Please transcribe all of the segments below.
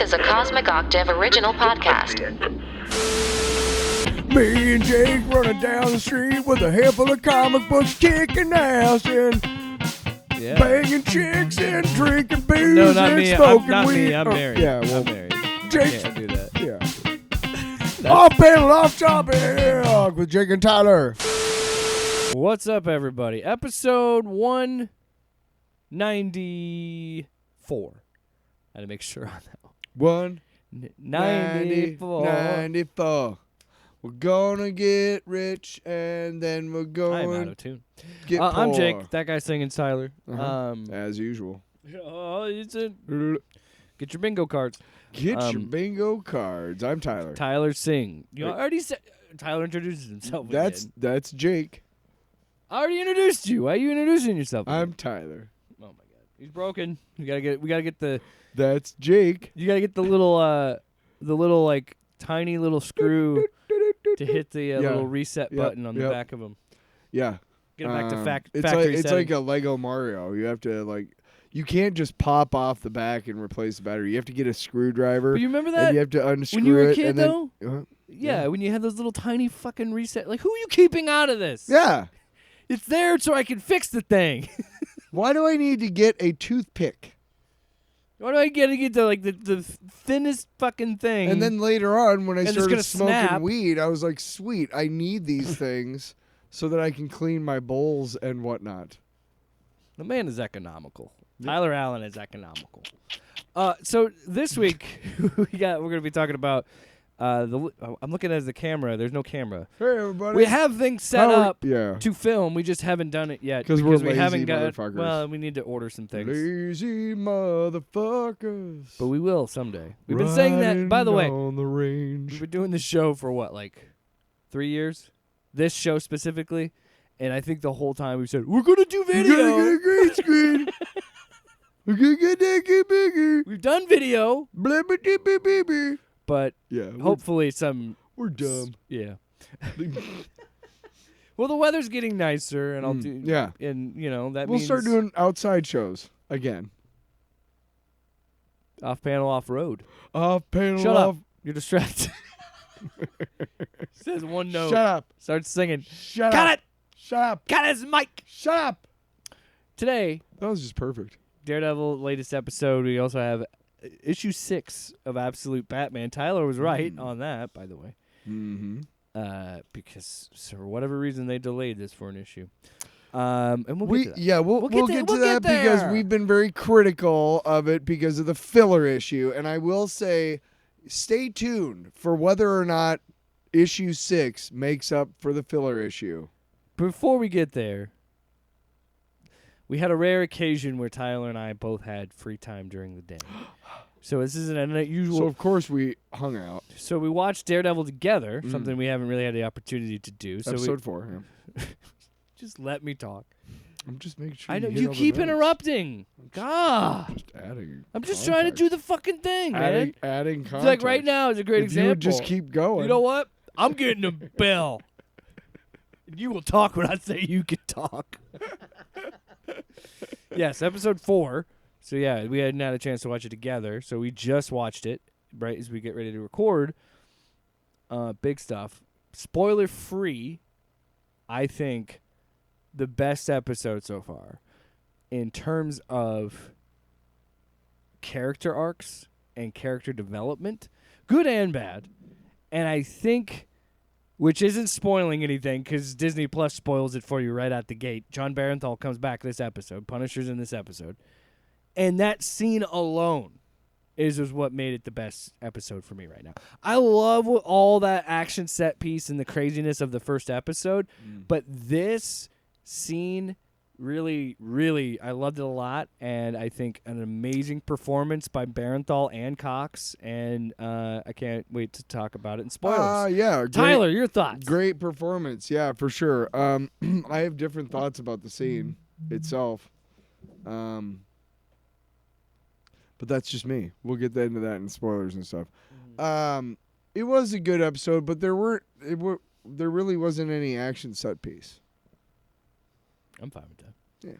is a Cosmic Octave original podcast. Me and Jake running down the street with a handful of comic books, kicking ass and banging chicks and drinking booze No, not and me. smoking Not weed. me. I'm Oh, married. Yeah, well, I'm married. Jake. Can't do that. Yeah. Off panel, off topic with Jake and Tyler. What's up, everybody? Episode 194. I had to make sure on that one. 94. 94. We're gonna get rich and then we're I'm going out of tune. get I'm poor. Jake. That guy singing Tyler. As usual. Get your bingo cards. Get your bingo cards. I'm Tyler. Tyler sing. You already said Tyler introduces himself. That's Jake. I already introduced you. Why are you introducing yourself? I'm Tyler. Oh my god, he's broken. We gotta get the. That's Jake. You gotta get the little like tiny little screw to hit the little reset button on the back of him. Yeah. Get it back to factory It's setting. like a Lego Mario. You have to you can't just pop off the back and replace the battery. You have to get a screwdriver. But you remember that? And you have to unscrew it. When you were a kid, and though? Then, yeah, when you had those little tiny fucking reset. Like, who are you keeping out of this? Yeah. It's there so I can fix the thing. Why do I need to get a toothpick? Why do I get the thinnest fucking thing? And then later on, when I it's started gonna smoking snap. weed, I was like, sweet, I need these things so that I can clean my bowls and whatnot. The man is economical. Tyler Allen is economical. So this week we're gonna be talking about I'm looking at the camera. There's no camera. Hey everybody. We have things set up Yeah. to film. We just haven't done it yet Because we're we lazy haven't got. motherfuckers. Well, we need to order some things, Lazy motherfuckers. but we will someday. We've been saying that. By the way, on the range. we've been doing this show for what, like 3 years? This show specifically, and I think the whole time we've said we're gonna do video. We're gonna get a green screen. We're gonna get that get bigger. We've done video, Blah, blah, blah, blah, blah, blah. but Yeah. hopefully some. We're dumb. Yeah. Well, the weather's getting nicer, and I'll do. Yeah. And that We'll means start doing outside shows again. off panel, off road. Off panel. Shut off. up! You're distracted. Says one note. Shut up. Starts singing. Shut Cut up. it! Shut up. Cut his mic. Shut up. Today, That was just perfect. Daredevil latest episode. We also have issue 6 of Absolute Batman. Tyler was right on that, by the way. Mm-hmm. Because for whatever reason they delayed this for an issue. And we'll get to that. Yeah, we'll get to we'll that get because there. we've been very critical of it because of the filler issue. And I will say, stay tuned for whether or not issue 6 makes up for the filler issue. Before we get there, we had a rare occasion where Tyler and I both had free time during the day. So this isn't an unusual. So of course we hung out. So we watched Daredevil together, something we haven't really had the opportunity to do. So Episode 4. Yeah. just let me talk. I'm just making sure. I know hit you all the keep notes. interrupting. God, Just adding. I'm just trying to do the fucking thing, man. Adding It's context. like right now is a great if example. You would just keep going. You know what? I'm getting a bell. You will talk when I say you can talk. Yes, episode 4. So yeah, we hadn't had a chance to watch it together. So we just watched it right as we get ready to record. Big stuff. Spoiler free. I think the best episode so far in terms of character arcs and character development, good and bad. And I think, which isn't spoiling anything because Disney Plus spoils it for you right out the gate. John Barenthal comes back this episode. Punisher's in this episode. And that scene alone is what made it the best episode for me right now. I love all that action set piece and the craziness of the first episode. But this scene really, really, I loved it a lot. And I think an amazing performance by Barenthal and Cox. And I can't wait to talk about it in spoilers. Yeah. Tyler, your thoughts? Great performance. Yeah, for sure. I have different thoughts about the scene itself. But that's just me. We'll get into that in spoilers and stuff. It was a good episode, but there really wasn't any action set piece. I'm fine with that. Yeah.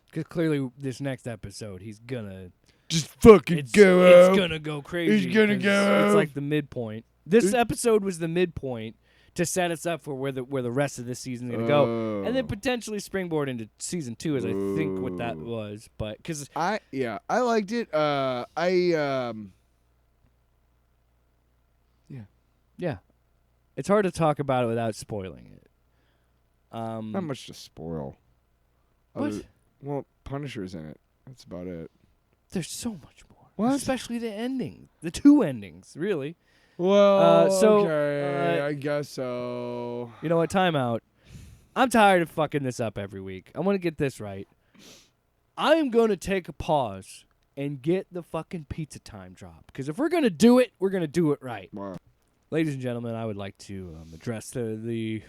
Because clearly this next episode, he's going to just fucking go out. It's gonna go crazy. It's gonna 'cause go. It's like the midpoint. This episode was the midpoint to set us up for where the rest of this season is gonna go, and then potentially springboard into season 2, as I think what that was. But because I liked it. yeah, it's hard to talk about it without spoiling it. Not much to spoil. What? Well, Punisher's in it. That's about it. There's so much more. What? Especially the ending. The 2 endings, really. Well, so, okay, I guess so. You know what? Time out. I'm tired of fucking this up every week. I want to get this right. I am going to take a pause and get the fucking pizza time drop. Because if we're going to do it, we're going to do it right. Wow. Ladies and gentlemen, I would like to address the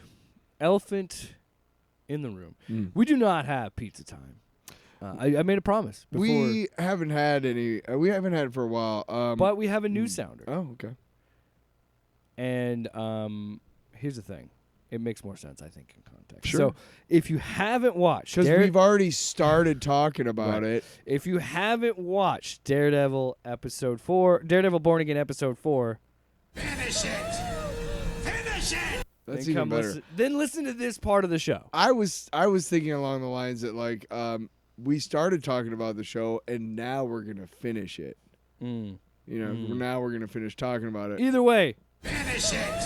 elephant in the room. We do not have pizza time. I made a promise before. We haven't had any. We haven't had it for a while. But we have a new sounder. Oh, okay. And here's the thing. It makes more sense, I think, in context. Sure. So if you haven't watched... Because we've already started talking about it. If you haven't watched Daredevil Episode 4... Daredevil Born Again Episode 4... Finish it! Finish it! That's even better. Then listen to this part of the show. I was thinking along the lines that, like, we started talking about the show, and now we're going to finish it. You know, now we're going to finish talking about it. Either way... Finish it!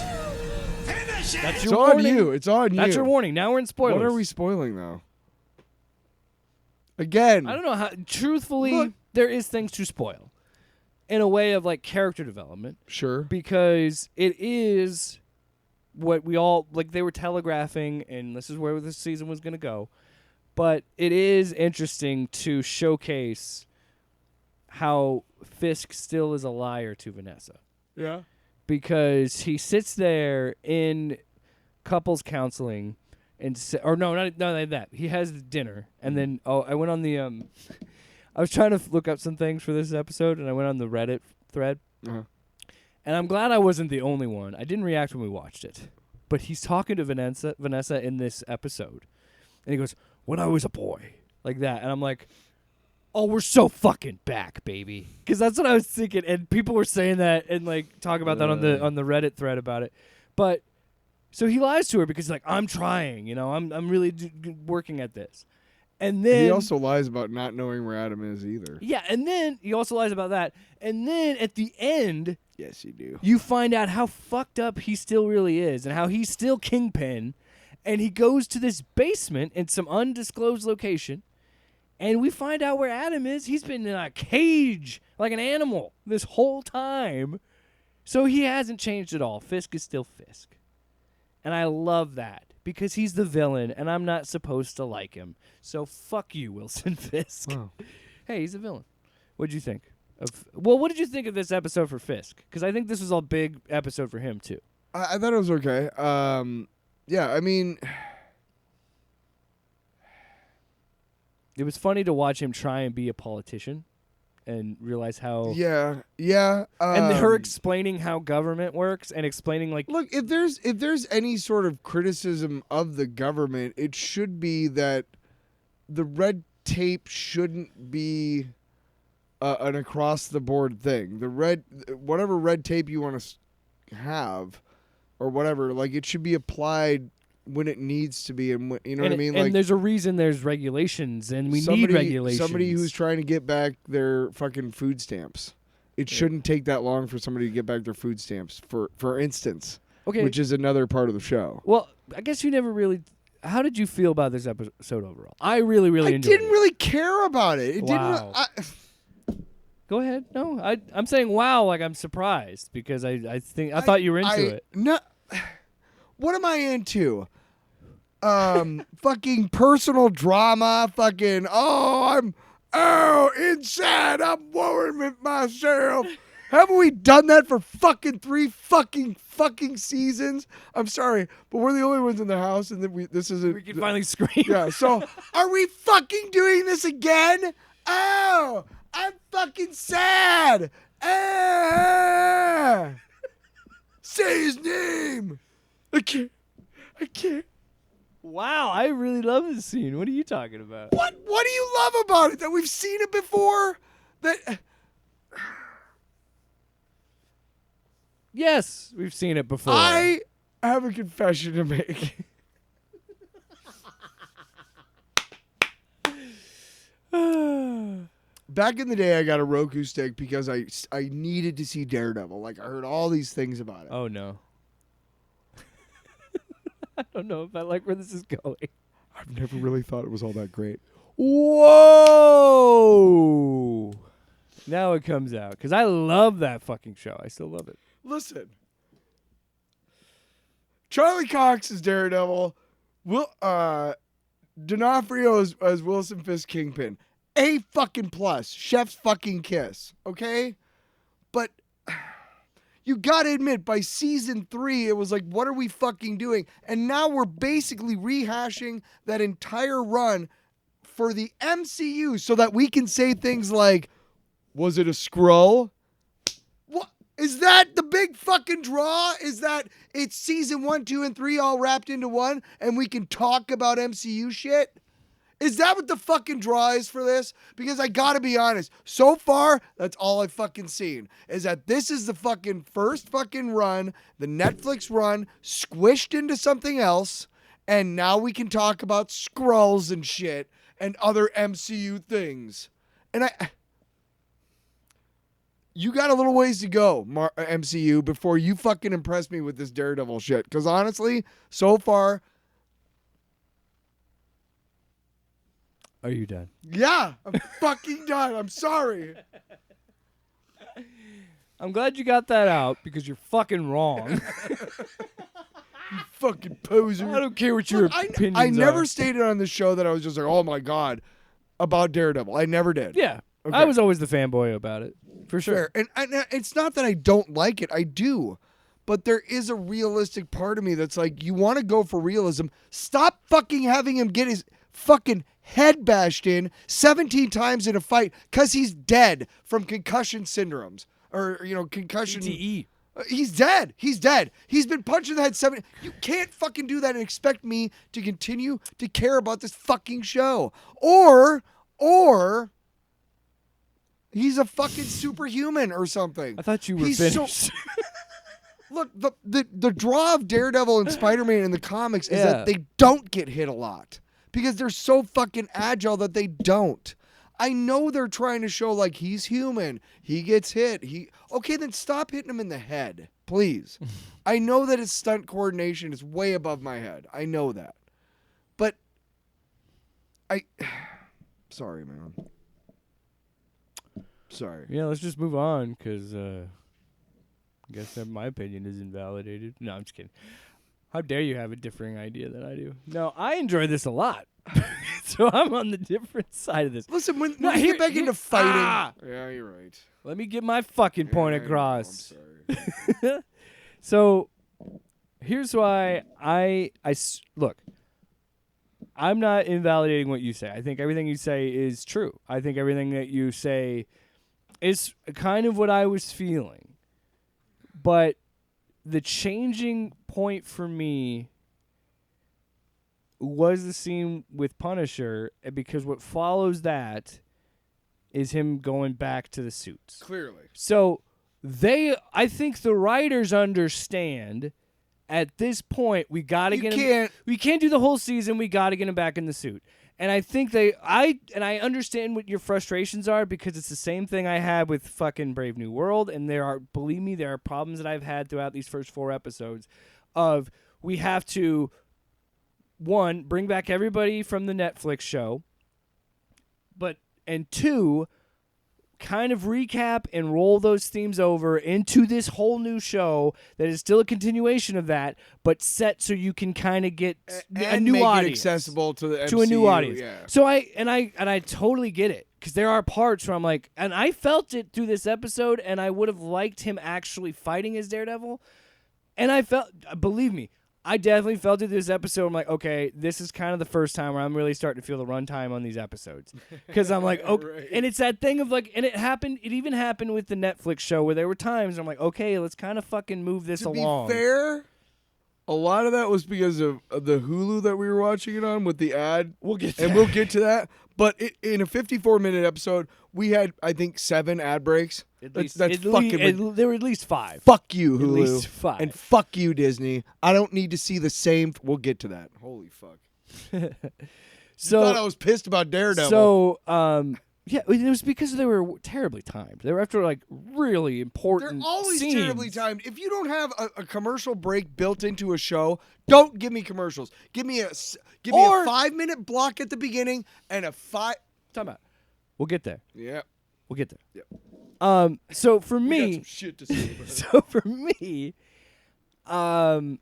Finish it! That's It's your on warning. you. It's on you. That's your warning. Now we're in spoilers. What are we spoiling, though? Again. I don't know how... Truthfully, Look. there is things to spoil. In a way of, like, character development. Sure. Because it is what we all... Like, they were telegraphing, and this is where this season was going to go. But it is interesting to showcase how Fisk still is a liar to Vanessa. Yeah. Because he sits there in couples counseling and not like that. He has dinner and then I went on the I was trying to look up some things for this episode and I went on the Reddit thread. Uh-huh. And I'm glad I wasn't the only one. I didn't react when we watched it. But he's talking to Vanessa in this episode. And he goes, "When I was a boy." Like that. And I'm like, "Oh, we're so fucking back, baby." Because that's what I was thinking, and people were saying that and like talking about that on the Reddit thread about it. But so he lies to her because he's like, "I'm trying, you know, I'm really working at this." And then he also lies about not knowing where Adam is either. Yeah, and then he also lies about that. And then at the end, Yes, you do. you find out how fucked up he still really is, and how he's still Kingpin. And he goes to this basement in some undisclosed location. And we find out where Adam is. He's been in a cage like an animal this whole time. So he hasn't changed at all. Fisk is still Fisk. And I love that because he's the villain and I'm not supposed to like him. So fuck you, Wilson Fisk. Wow. Hey, he's a villain. What'd you think? What did you think of this episode for Fisk? Because I think this was a big episode for him too. I thought it was okay. Yeah, I mean... It was funny to watch him try and be a politician and realize how... Yeah. and her explaining how government works and explaining like... Look, if there's any sort of criticism of the government, it should be that the red tape shouldn't be an across-the-board thing. Whatever red tape you want to have or whatever, like it should be applied when it needs to be, and you know what I mean. And like, there's a reason there's regulations, and we need regulations. Somebody who's trying to get back their fucking food stamps. It shouldn't take that long for somebody to get back their food stamps. For instance, okay, which is another part of the show. Well, I guess you never really. How did you feel about this episode overall? I really enjoyed it. I didn't really care about it. It Wow. didn't. Go ahead. No, I'm saying wow, like I'm surprised because I thought you were into it. No, what am I into? Fucking personal drama. Fucking inside I'm worried with myself. Haven't we done that for fucking 3 fucking seasons? I'm sorry, but we're the only ones in the house, and this isn't. We can finally scream. Yeah. So are we fucking doing this again? Oh, I'm fucking sad. Say his name. I can't. Wow, I really love this scene. What are you talking about? What do you love about it? That we've seen it before? That Yes, we've seen it before. I have a confession to make. Back in the day, I got a Roku stick because I needed to see Daredevil. Like, I heard all these things about it. Oh, no. I don't know if I like where this is going. I've never really thought it was all that great. Whoa! Now it comes out. Because I love that fucking show. I still love it. Listen. Charlie Cox is Daredevil. D'Onofrio as Wilson Fisk Kingpin. A fucking plus. Chef's fucking kiss. Okay? But you gotta admit, by season 3, it was like, what are we fucking doing? And now we're basically rehashing that entire run for the MCU so that we can say things like, was it a Skrull? What? Is that the big fucking draw? Is that it's season 1, 2, and 3 all wrapped into one and we can talk about MCU shit? Is that what the fucking draw is for this? Because I gotta be honest, so far, that's all I've fucking seen. Is that this is the fucking first fucking run, the Netflix run, squished into something else, and now we can talk about Skrulls and shit and other MCU things. And you got a little ways to go, MCU, before you fucking impress me with this Daredevil shit. Because honestly, so far... Are you done? Yeah, I'm fucking done. I'm sorry. I'm glad you got that out because you're fucking wrong. You fucking poser. I don't care what your opinions are. I never stated on the show that I was just like, oh my God, about Daredevil. I never did. Yeah. Okay. I was always the fanboy about it. For sure. Fair. And it's not that I don't like it. I do. But there is a realistic part of me that's like, you want to go for realism. Stop fucking having him get his fucking head bashed in 17 times in a fight because he's dead from concussion syndromes. Or, concussion. CTE. He's dead. He's dead. He's been punched in the head 7. You can't fucking do that and expect me to continue to care about this fucking show. Or he's a fucking superhuman or something. I thought you were finished. Look, the draw of Daredevil and Spider-Man in the comics is that they don't get hit a lot because they're so fucking agile that they don't. I know they're trying to show like he's human. He gets hit. Okay, then stop hitting him in the head, please. I know that his stunt coordination is way above my head. I know that. But sorry, man. Sorry. Yeah, let's just move on because I guess that my opinion is invalidated. No, I'm just kidding. How dare you have a differing idea than I do? No, I enjoy this a lot. So I'm on the different side of this. Listen, when you get back into fighting... Yeah, you're right. Let me get my fucking point across. I'm sorry. So here's why look, I'm not invalidating what you say. I think everything you say is true. I think everything that you say is kind of what I was feeling. But the changing point for me was the scene with Punisher, because what follows that is him going back to the suits. Clearly. So I think the writers understand at this point we got to get him. We can't do the whole season. We got to get him back in the suit. And I think I understand what your frustrations are because it's the same thing I had with fucking Brave New World. And believe me, there are problems that I've had throughout these first 4 episodes of we have to, 1, bring back everybody from the Netflix show, and 2, kind of recap and roll those themes over into this whole new show that is still a continuation of that, but set so you can kind of get a new make audience, it accessible to the MCU, a new audience. Yeah. So I totally get it because there are parts where I'm like, and I felt it through this episode, and I would have liked him actually fighting as Daredevil, and I felt, believe me, I definitely felt it this episode. I'm like, okay, this is kind of the first time where I'm really starting to feel the runtime on these episodes. Because I'm like, okay. Right. And it's that thing of like, and it even happened with the Netflix show where there were times I'm like, okay, let's kind of fucking move this along. To be fair, A lot of that was because of the Hulu that we were watching it on with the ad. We'll get to and that. we'll get to that. But in a 54-minute episode, we had, I think, 7 ad breaks. That's fucking. There were at least 5. Fuck you, Hulu. At least 5. And fuck you, Disney. I don't need to see the same. We'll get to that. Holy fuck. So I thought I was pissed about Daredevil. So, yeah, it was because they were terribly timed. They were after like really important. They're always scenes. terribly timed. If you don't have a commercial break built into a show, don't give me commercials. Give me a 5-minute block at the beginning and a 5. Time out. We'll get there. Yeah. We'll get there. Yep. So for We got me, some shit to say about it. so for me, and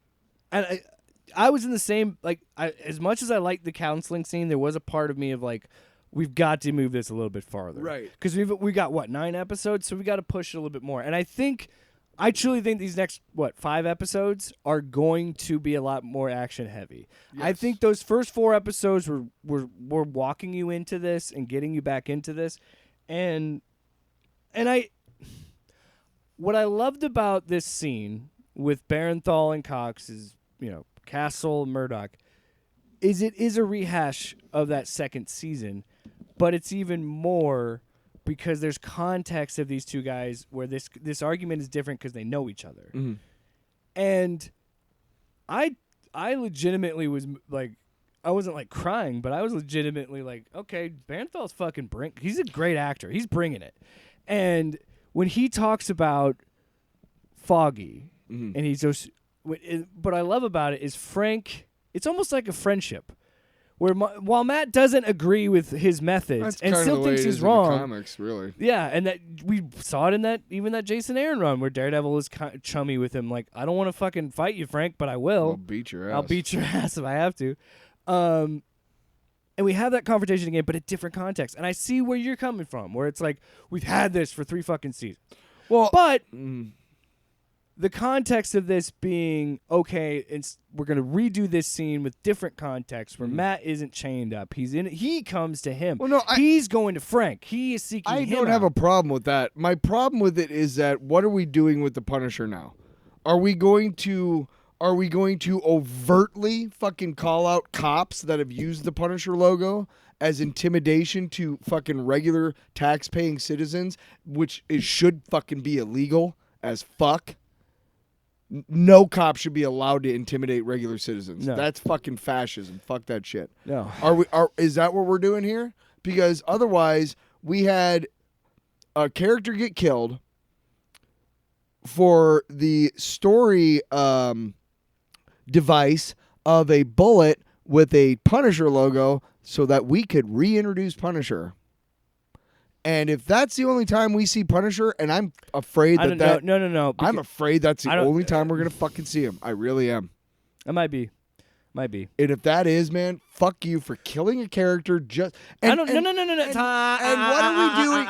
I was in the same as much as I liked the counseling scene, there was a part of me of like, we've got to move this a little bit farther, Right? Because we got what 9 episodes, so we got to push it a little bit more. And I truly think these next 5 episodes are going to be a lot more action heavy. Yes. I think those first 4 episodes were walking you into this and getting you back into this, and what I loved about this scene with Barenthal and Cox is, Castle and Murdoch, is it is a rehash of that second season, but it's even more because there's context of these two guys where this argument is different because they know each other. Mm-hmm. And I legitimately was like, I wasn't like crying, but I was legitimately like, okay, Barenthal's fucking he's a great actor. He's bringing it. And when he talks about Foggy, Mm-hmm. and he's just, what I love about it is Frank, it's almost like a friendship. Where while Matt doesn't agree with his methods That's and kind still of the way thinks it is he's in the wrong, comics, really. yeah, and that we saw it in that Jason Aaron run where Daredevil is chummy with him, like, I don't want to fucking fight you, Frank, but I will. I'll beat your ass. I'll beat your ass if I have to. And we have that conversation again, but a different context. And I see where you're coming from, where it's like we've had this for 3 fucking seasons. Well, But the context of this being, okay, we're going to redo this scene with different context where Matt isn't chained up. He comes to him. Well, no, he's going to Frank. He is seeking I him don't have a out. problem with that. My problem with it is that what are we doing with the Punisher now? Are we going to overtly fucking call out cops that have used the Punisher logo as intimidation to fucking regular tax-paying citizens, which should fucking be illegal as fuck? No cop should be allowed to intimidate regular citizens. No. That's fucking fascism. Fuck that shit. No. Is that what we're doing here? Because otherwise, we had a character get killed for the story device of a bullet with a Punisher logo so that we could reintroduce Punisher. And if that's the only time we see Punisher, and I'm afraid that No. I'm afraid that's the only time we're gonna fucking see him. I really am. It might be. And if that is, man, fuck you for killing a character just. No. And what are we doing?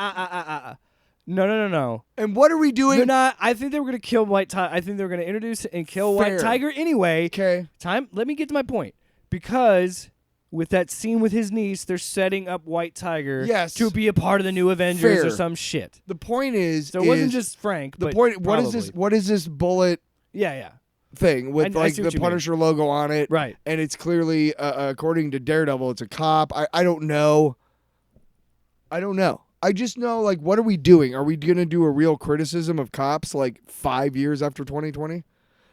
No. And what are we doing? They're not. I think they were going to kill White Tiger. I think they were going to introduce and kill Fair. White Tiger anyway. Okay. Let me get to my point. Because with that scene with his niece, they're setting up White Tiger Yes. to be a part of the new Avengers or Fair. some shit. The point is, So it wasn't just Frank. the but point. probably. What is this bullet Yeah. thing with I like see the what you mean. Punisher logo on it? Right. And it's clearly, according to Daredevil, it's a cop. I don't know. I just know, like, what are we doing? Are we gonna do a real criticism of cops like 5 years after 2020?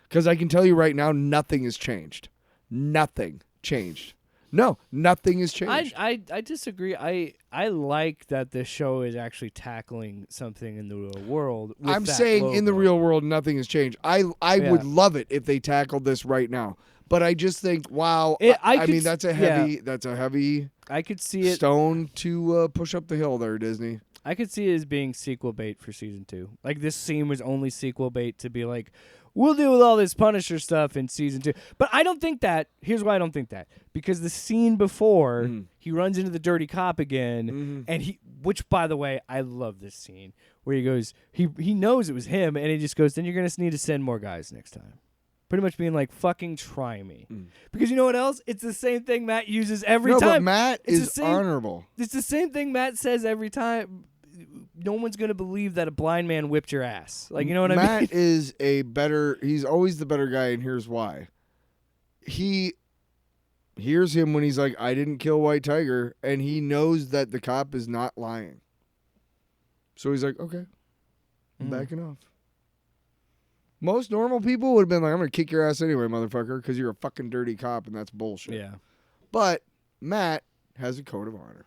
Because I can tell you right now, nothing has changed. Nothing changed. No, nothing has changed. I disagree. I like that the show is actually tackling something in the real world. With I'm that saying in the logo. real world, nothing has changed. I would love it if they tackled this right now. But I just think, wow. I mean, that's a heavy I could see it. stone to push up the hill there, Disney. I could see it as being sequel bait for season 2. Like, this scene was only sequel bait to be like, we'll deal with all this Punisher stuff in season 2. But I don't think that. Here's why I don't think that. Because the scene before, he runs into the dirty cop again, and which, by the way, I love this scene, where he goes, he knows it was him, and he just goes, then you're going to need to send more guys next time. Pretty much being like, fucking try me. Because you know what else? It's the same thing Matt uses every No, time. but Matt It's the is same- honorable. It's the same thing Matt says every time. No one's going to believe that a blind man whipped your ass. Like, you know what I mean? Matt is he's always the better guy, and here's why. he hears him when he's like, I didn't kill White Tiger, and he knows that the cop is not lying. So he's like, okay, I'm backing off. Most normal people would have been like, I'm going to kick your ass anyway, motherfucker, because you're a fucking dirty cop, and that's bullshit. Yeah. But Matt has a code of honor.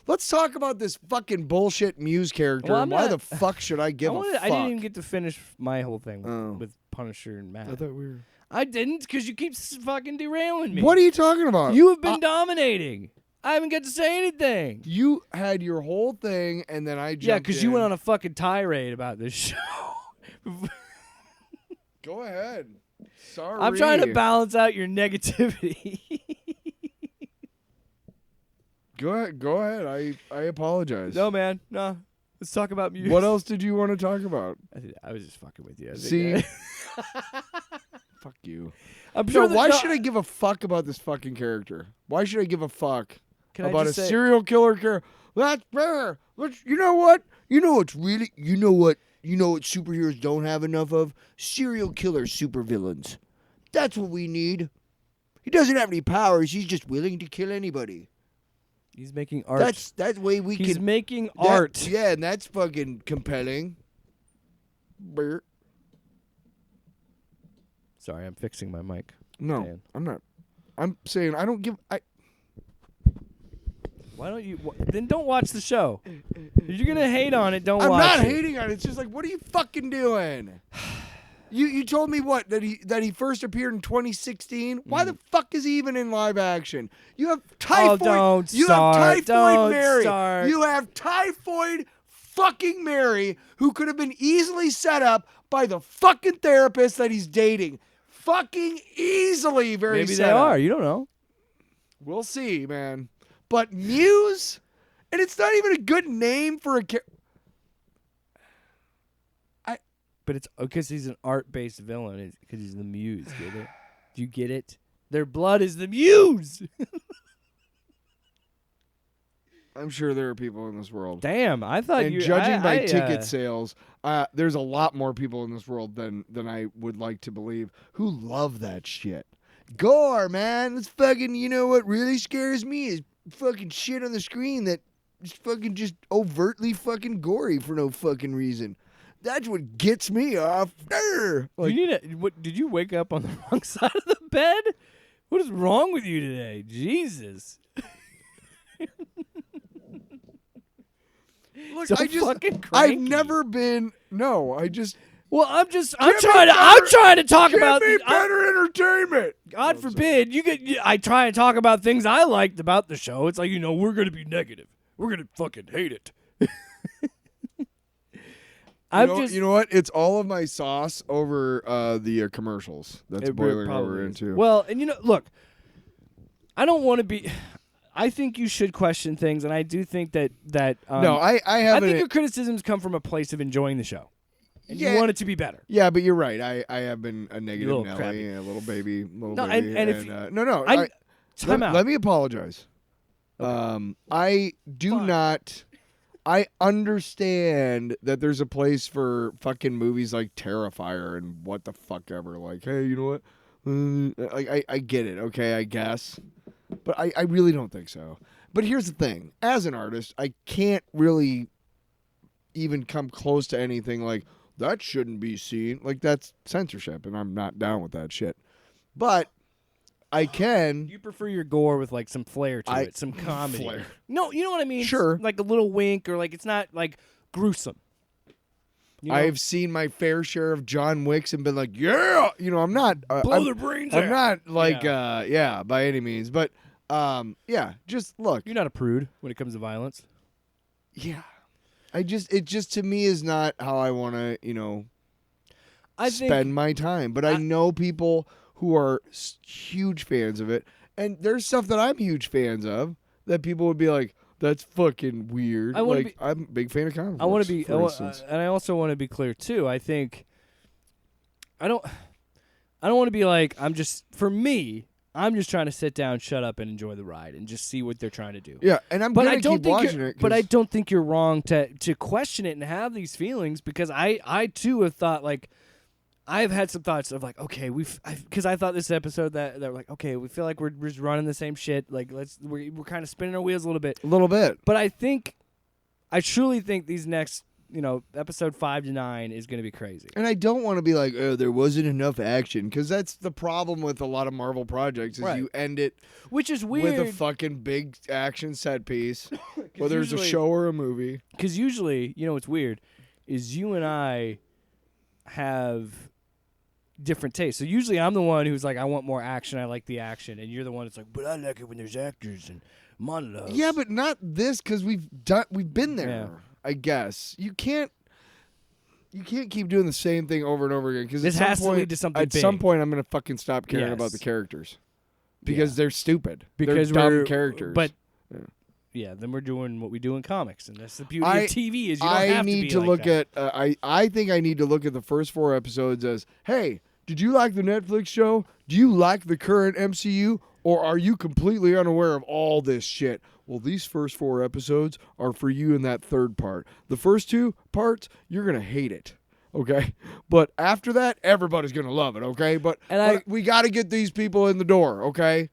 Let's talk about this fucking bullshit Muse character. Well, and why the fuck should I give a fuck? I didn't even get to finish my whole thing with Punisher and Matt. I thought we were... I didn't, because you keep fucking derailing me. What are you talking about? You have been dominating. I haven't got to say anything. You had your whole thing, and then I jumped Yeah, because you in. went on a fucking tirade about this show. Go ahead. Sorry. I'm trying to balance out your negativity. Go ahead. I apologize. No, man. No. Let's talk about Muse. What else did you want to talk about? I was just fucking with you. See? Fuck you. I'm sure No, why should I give a fuck about this fucking character? Why should I give a fuck Can I about a just say- serial killer character? That's fair. You know what? You know what's really... You know what superheroes don't have enough of? Serial killer supervillains. That's what we need. He doesn't have any powers. He's just willing to kill anybody. He's making art. That's way we He's can... making that- art. Yeah, and that's fucking compelling. Brr. Sorry, I'm fixing my mic. No, Dan. I'm not. I'm saying I don't give... Why don't you... Then don't watch the show. If you're going to hate on it, don't I'm watch not it. hating on it. It's just like, what are you fucking doing? You told me what that he first appeared in 2016. Why the fuck is he even in live action? You have typhoid. don't you start. have typhoid Don't Mary. start. You have typhoid fucking Mary, who could have been easily set up by the fucking therapist that he's dating. Fucking easily, very. Maybe set they up. are. You don't know. We'll see, man. But Muse, and it's not even a good name for a character. But it's because he's an art-based villain. Because he's the Muse. Get it? Do you get it? Their blood is the Muse. I'm sure there are people in this world. Damn, I thought And you. judging by ticket sales, there's a lot more people in this world than I would like to believe who love that shit. Gore, man. It's fucking, you know what really scares me is fucking shit on the screen that is fucking just overtly fucking gory for no fucking reason. That's what gets me off. Like, Did you wake up on the wrong side of the bed? What is wrong with you today? Jesus. look, So I just, fucking I've cranky. never been. No, I just. Well, I'm Give trying me to talk about. Give me better entertainment. God forbid I try and talk about things I liked about the show. It's like, we're gonna be negative. We're gonna fucking hate it. You know what? It's all of my sauce over the commercials. That's It boiling probably over is. into. Well, and look, I don't want to be. I think you should question things, and I do think that no, I I haven't. think your criticisms come from a place of enjoying the show, and Yeah. you want it to be better. Yeah, but you're right. I have been a negative little Nelly, crappy. a little baby, No, baby. and if no, time out. let me apologize. I do Fine. not. I understand that there's a place for fucking movies like Terrifier and what the fuck ever. Like, hey, you know what? I get it. Okay, I guess. But I really don't think so. But here's the thing. As an artist, I can't really even come close to anything like, that shouldn't be seen. Like, that's censorship, and I'm not down with that shit. But I can. You prefer your gore with like some flair to it, some comedy. Flair. No, you know what I mean? Sure. Like a little wink, or like it's not like gruesome. I've seen my fair share of John Wicks and been like, yeah, I'm not. blow their brains out. I'm not like, by any means. But, just look. You're not a prude when it comes to violence. Yeah. It just to me is not how I want to, spend my time. But I know people who are huge fans of it. And there's stuff that I'm huge fans of that people would be like, that's fucking weird. I'm a big fan of comic books. I want to be, for instance. and I also want to be clear too. I think I don't want to be like for me. I'm just trying to sit down, shut up, and enjoy the ride, and just see what they're trying to do. Yeah, and I'm gonna keep watching it. But I don't think you're wrong to question it and have these feelings, because I too have thought like I've had some thoughts of like, okay, because I thought this episode that we're like, okay, we feel like we're just running the same shit. Like, we're kind of spinning our wheels a little bit. A little bit. But I truly think these next, episode 5 to 9 is going to be crazy. And I don't want to be like, oh, there wasn't enough action, because that's the problem with a lot of Marvel projects is Right. you end it Which is weird. with a fucking big action set piece, whether it's a show or a movie. Because usually, what's weird is you and I have different tastes. So usually I'm the one who's like, I want more action. I like the action. And you're the one that's like, but I like it when there's actors and monologues. Yeah, but not this, because we've been there. Yeah. I guess you can't keep doing the same thing over and over again, because This has to lead to something At big. some point, I'm gonna fucking stop caring Yes. about the characters because they're stupid. Because they're dumb we're characters. But Yeah. then we're doing what we do in comics, and that's the beauty I- of TV is you don't I have need to be to like look that. at. I think I need to look at the first 4 episodes as, hey, did you like the Netflix show? Do you like the current MCU? Or are you completely unaware of all this shit? Well, these first 4 episodes are for you in that third part. The first 2 parts, you're going to hate it, okay? But after that, everybody's going to love it, okay? But we got to get these people in the door, okay?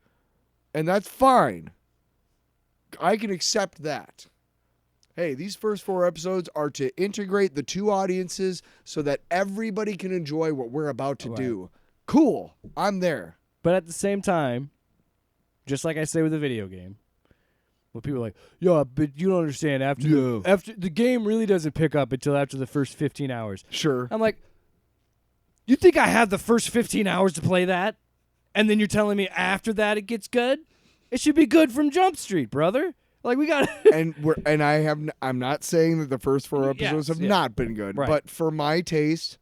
And that's fine. I can accept that. Hey, these first 4 episodes are to integrate the 2 audiences so that everybody can enjoy what we're about to do. Cool. I'm there. But at the same time, just like I say with a video game, when people are like, yeah, but you don't understand. After the game really doesn't pick up until after the first 15 hours. Sure. I'm like, you think I have the first 15 hours to play that? And then you're telling me after that it gets good? It should be good from Jump Street, brother. Like, we got I'm not saying that the first 4 episodes have not been good, Right. but for my taste,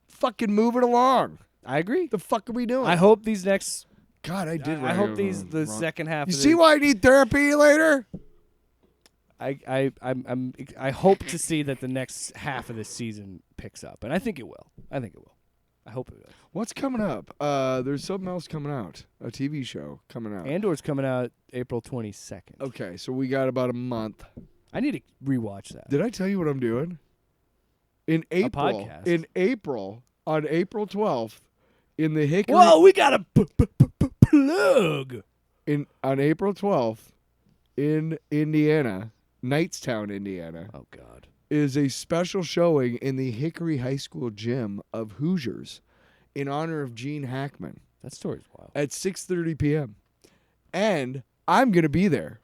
fucking move it along. I agree. The fuck are we doing? I hope these next. God, I did. I hope the second half. You of see why I need therapy later? I hope to see that the next half of this season picks up, and I think it will. I hope it will. What's coming up? There's something else coming out. A TV show coming out. Andor's coming out April 22nd. Okay, so we got about a month. I need to rewatch that. Did I tell you what I'm doing? In April. podcast. In April, on April 12th, in the Hickory. Whoa, we got a plug. On April 12th, in Indiana, Knightstown, Indiana, Oh God. is a special showing in the Hickory High School gym of Hoosiers in honor of Gene Hackman That story's wild. at 6:30 p.m. And I'm going to be there.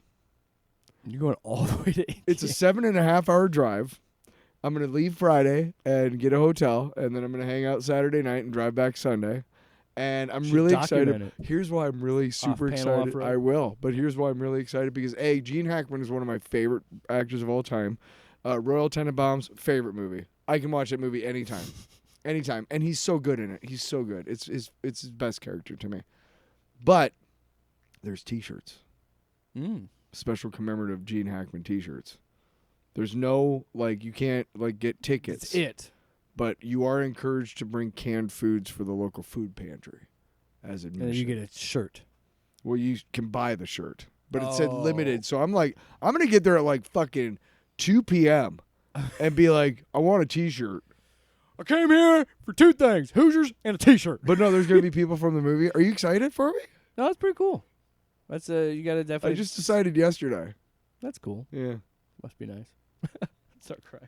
You're going all the way to India. It's a 7.5-hour drive. I'm going to leave Friday and get a hotel, and then I'm going to hang out Saturday night and drive back Sunday. And I'm Should really document excited. it. Here's why I'm really super Off-panel, excited. off-road. I will. But here's why I'm really excited, because, A, Gene Hackman is one of my favorite actors of all time. Royal Tenenbaums, favorite movie. I can watch that movie anytime. Anytime. And he's so good in it. He's so good. It's his best character to me. But there's T-shirts. Special commemorative Gene Hackman T-shirts. There's no, you can't, get tickets. It's it. But you are encouraged to bring canned foods for the local food pantry as And admission. then you get a shirt. Well, you can buy the shirt. But it said Oh. limited. So I'm like, I'm going to get there at fucking 2 p.m. and be like, I want a T-shirt. I came here for 2 things: Hoosiers and a T-shirt. But no, there's going to be people from the movie. Are you excited for me? No, that's pretty cool. That's you got to definitely. I just decided yesterday. That's cool. Yeah. Must be nice. Start crying.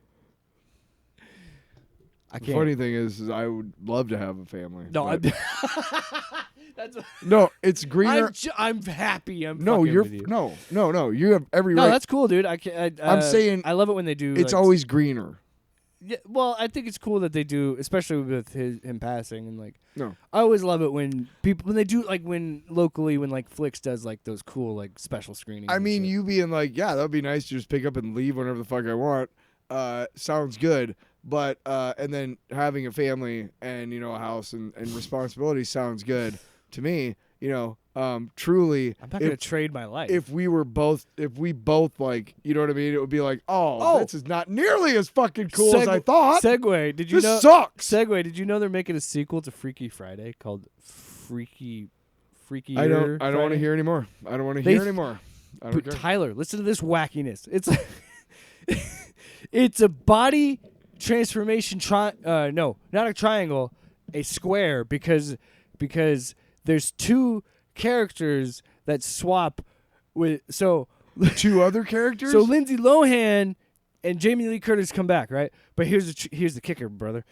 I The can't. funny thing is I would love to have a family. No, but- that's. No, it's greener. I'm happy. I'm No, fucking you're with you. no. You have every No, right. that's cool, dude. I can. I'm saying I love it when they do. It's like, always greener. Yeah, well, I think it's cool that they do, especially with him passing, and No. I always love it when they do when locally when Flix does those cool special screenings. I and mean, shit. you being like, yeah, that'd be nice to just pick up and leave whenever the fuck I want. Sounds good. But and then having a family and a house and responsibilities sounds good to me. Truly, I'm not gonna trade my life. if we both you know what I mean, it would be like, oh, this is not nearly as fucking cool as I thought. Segway, did you This know? sucks. Segway, did you know they're making a sequel to Freaky Friday called Freaky? I don't want to hear anymore. I don't want to hear anymore. I don't But care. Tyler, listen to this wackiness. It's a body transformation. No, not a triangle. a square because there's two characters that swap with Two other characters? So Lindsay Lohan and Jamie Lee Curtis come back, right? But here's the kicker, brother.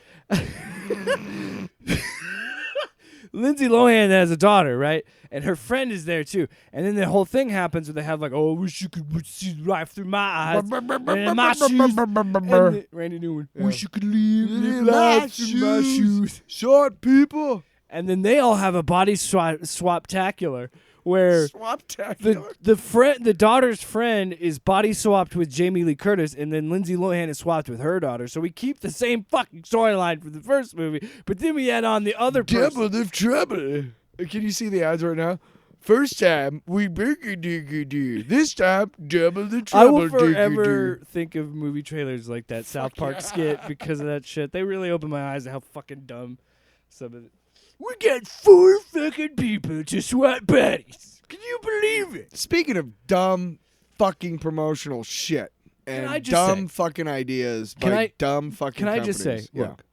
Lindsay Lohan has a daughter, right? And her friend is there too. And then the whole thing happens where they have like, oh, I wish you could see life through my eyes. And in my shoes. And Randy Newman. Wish you could live life through my shoes. Short people. And then they all have a body swap-tacular where the daughter's friend is body swapped with Jamie Lee Curtis, and then Lindsay Lohan is swapped with her daughter. So we keep the same fucking storyline from the first movie, but then we add on the other person. Double the trouble. Can you see the ads right now? First time we burger-digger-do. This time double the trouble. I will forever think of movie trailers like that South Park skit because of that shit. They really opened my eyes to how fucking dumb some of it. We got 4 fucking people to swap bodies. Can you believe it? Speaking of dumb fucking promotional shit and dumb fucking ideas by dumb fucking Can I companies. just say, Yeah. look,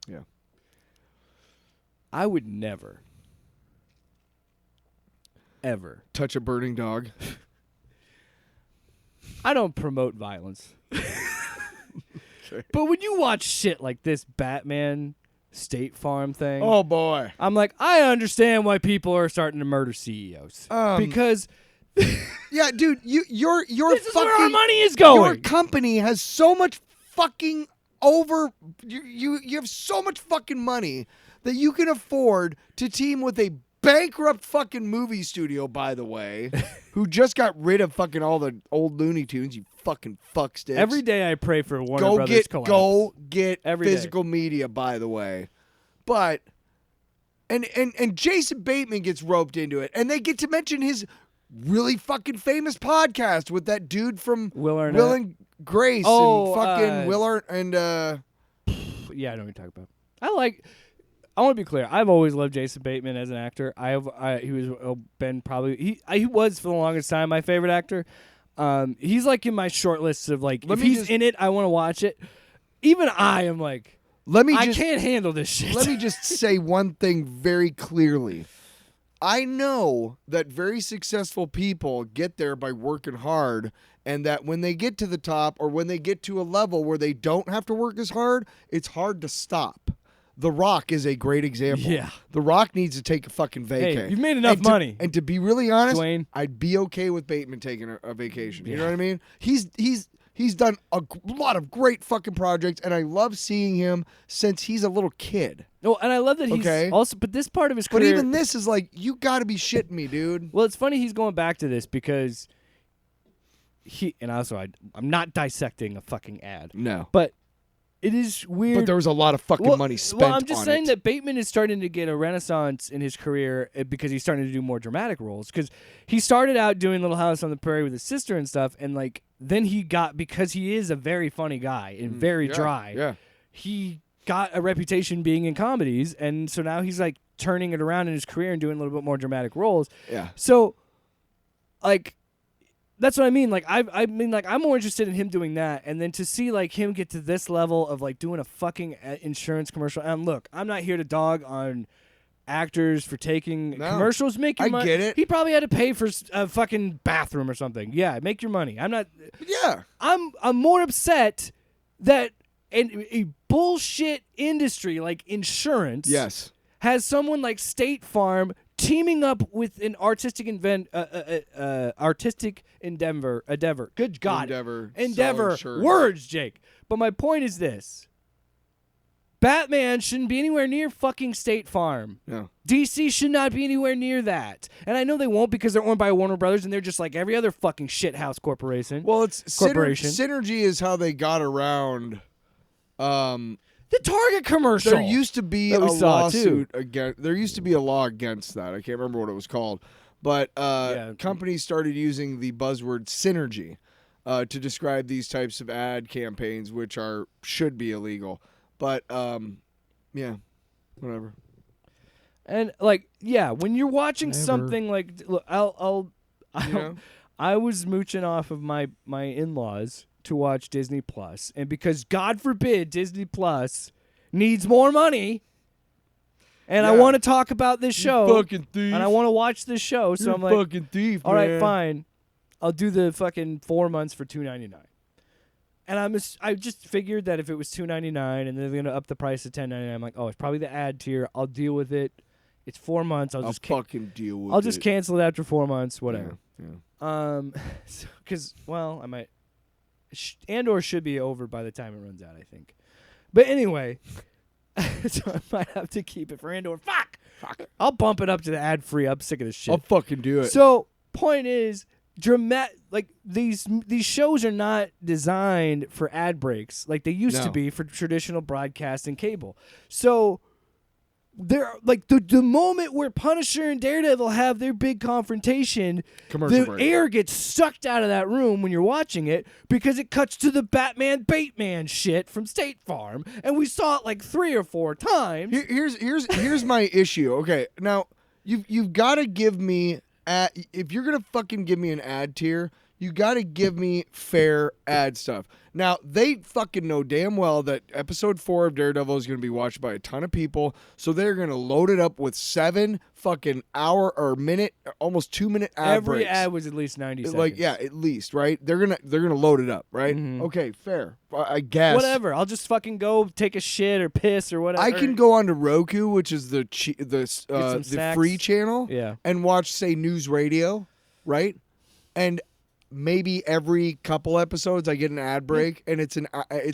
Yeah. I would never, ever. Touch a burning dog. I don't promote violence. Okay. But when you watch shit like this Batman State Farm thing, Oh boy. I'm like, I understand why people are starting to murder CEOs. Because Yeah, dude, your this is fucking where our money is going. Your company has so much fucking you have so much fucking money that you can afford to team with a bankrupt fucking movie studio, by the way, who just got rid of fucking all the old Looney Tunes, you fucking fucksticks. Every day I pray for Warner Brothers collapse. Go get Every physical media, by the way. But and Jason Bateman gets roped into it, and they get to mention his really fucking famous podcast with that dude from Will Arnett. and Grace Oh, and fucking Will and Yeah, I know what you're talking about. I want to be clear. I've always loved Jason Bateman as an actor. He was for the longest time my favorite actor. He's like in my short list of like, if he's in it, I want to watch it. Even I am like, I can't handle this shit. Let me just say one thing very clearly. I know that very successful people get there by working hard, and that when they get to the top or when they get to a level where they don't have to work as hard, it's hard to stop. The Rock is a great example. Yeah. The Rock needs to take a fucking vacay. Hey, you've made enough money. And to be really honest, Dwayne. I'd be okay with Bateman taking a vacation. You know what I mean? He's done a lot of great fucking projects, and I love seeing him since he's a little kid. No, and I love that he's also, but this part of his career. But even this is like, you got to be shitting me, dude. Well, it's funny he's going back to this because I'm not dissecting a fucking ad. No. But it is weird. But there was a lot of fucking money spent on it. Well, I'm just saying that Bateman is starting to get a renaissance in his career because he's starting to do more dramatic roles. Because he started out doing Little House on the Prairie with his sister and stuff, and like then because he is a very funny guy and very dry. Yeah. He got a reputation being in comedies, and so now he's like turning it around in his career and doing a little bit more dramatic roles. Yeah. So, like, that's what I mean. Like, I'm more interested in him doing that, and then to see like him get to this level of like doing a fucking insurance commercial. And look, I'm not here to dog on actors for taking commercials, making money. I get it. He probably had to pay for a fucking bathroom or something. Yeah, make your money. I'm not. Yeah. I'm more upset that a bullshit industry like insurance. Yes. Has someone like State Farm teaming up with an artistic endeavor. Good God. Endeavor. Words, Jake. But my point is this. Batman shouldn't be anywhere near fucking State Farm. No. DC should not be anywhere near that. And I know they won't because they're owned by Warner Brothers and they're just like every other fucking shithouse corporation. Well, it's corporation. Synergy is how they got around the Target commercial. There used to be a lawsuit against. There used to be a law against that. I can't remember what it was called, but companies started using the buzzword synergy to describe these types of ad campaigns, which should be illegal. But yeah, whatever. And like, yeah, when you're watching something like, look, I was mooching off of my in-laws to watch Disney Plus, and because God forbid Disney Plus needs more money, and I Yeah. want to talk about this show, fucking thief. and I want to watch this show. So You're I'm a like, fucking thief, all right, man. fine, I'll do the fucking 4 months for $2.99. And I just figured that if it was $2.99 and they're gonna up the price to $10.99, I'm like, oh, it's probably the ad tier. I'll deal with it. It's 4 months. I'll just fucking deal with it. I'll just cancel it after 4 months. Whatever. Yeah. Because I might, Andor should be over by the time it runs out, I think. But anyway, so I might have to keep it for Andor. Fuck. I'll bump it up to the ad free. I'm sick of this shit. I'll fucking do it. So point is, like these shows are not designed for ad breaks like they used to No. be for traditional broadcast and cable. So they're like the moment where Punisher and Daredevil have their big confrontation, Commercial the break. air gets sucked out of that room when you're watching it because it cuts to the Batman Bateman shit from State Farm, and we saw it like 3 or 4 times. Here's my issue. Okay, now you've got to give me if you're gonna fucking give me an ad tier, you got to give me fair ad stuff. Now they fucking know damn well that episode 4 of Daredevil is gonna be watched by a ton of people, so they're gonna load it up with 7 fucking hour or minute, almost 2-minute ad Every breaks. ad was at least 90 seconds. Like at least, right? They're gonna load it up, right? Mhm. Okay, fair. I guess. Whatever. I'll just fucking go take a shit or piss or whatever. I can go onto Roku, which is the some snacks. free channel, Yeah. and watch, say, news radio, right? And maybe every couple episodes I get an ad break, and it's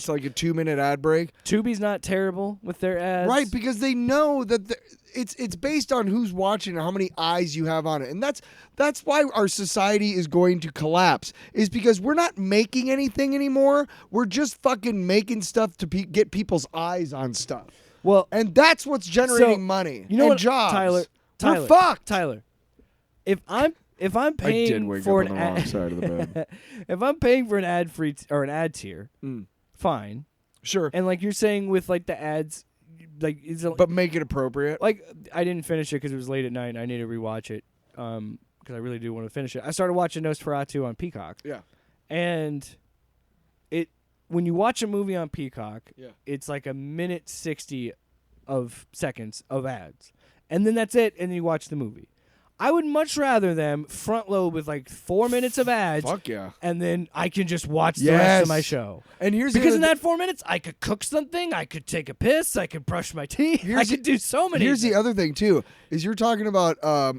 like a 2-minute ad break, Tubi's not terrible with their ads. right? Because they know that it's based on who's watching and how many eyes you have on it, and that's why our society is going to collapse. Is because we're not making anything anymore. We're just fucking making stuff to get people's eyes on stuff. Well, And that's what's generating So, money. you know and what, jobs. Tyler, We're fucked. Tyler, if I'm paying for an ad, side of the bed. if I'm paying for an ad free or an ad tier, fine. Sure, And like you're saying with like the ads, like but make it appropriate. like I didn't finish it because it was late at night. And I need to rewatch it because I really do want to finish it. I started watching Nosferatu on Peacock. Yeah. And when you watch a movie on Peacock, Yeah. it's like 1:60 of seconds of ads. And then that's it, and then you watch the movie. I would much rather them front load with like 4 minutes of ads, Fuck yeah. and then I can just watch the rest of my Yes. show. And here's Because the in other that 4 minutes, I could cook something, I could take a piss, I could brush my teeth, I Here's could do so many Here's the things. other thing too, is you're talking about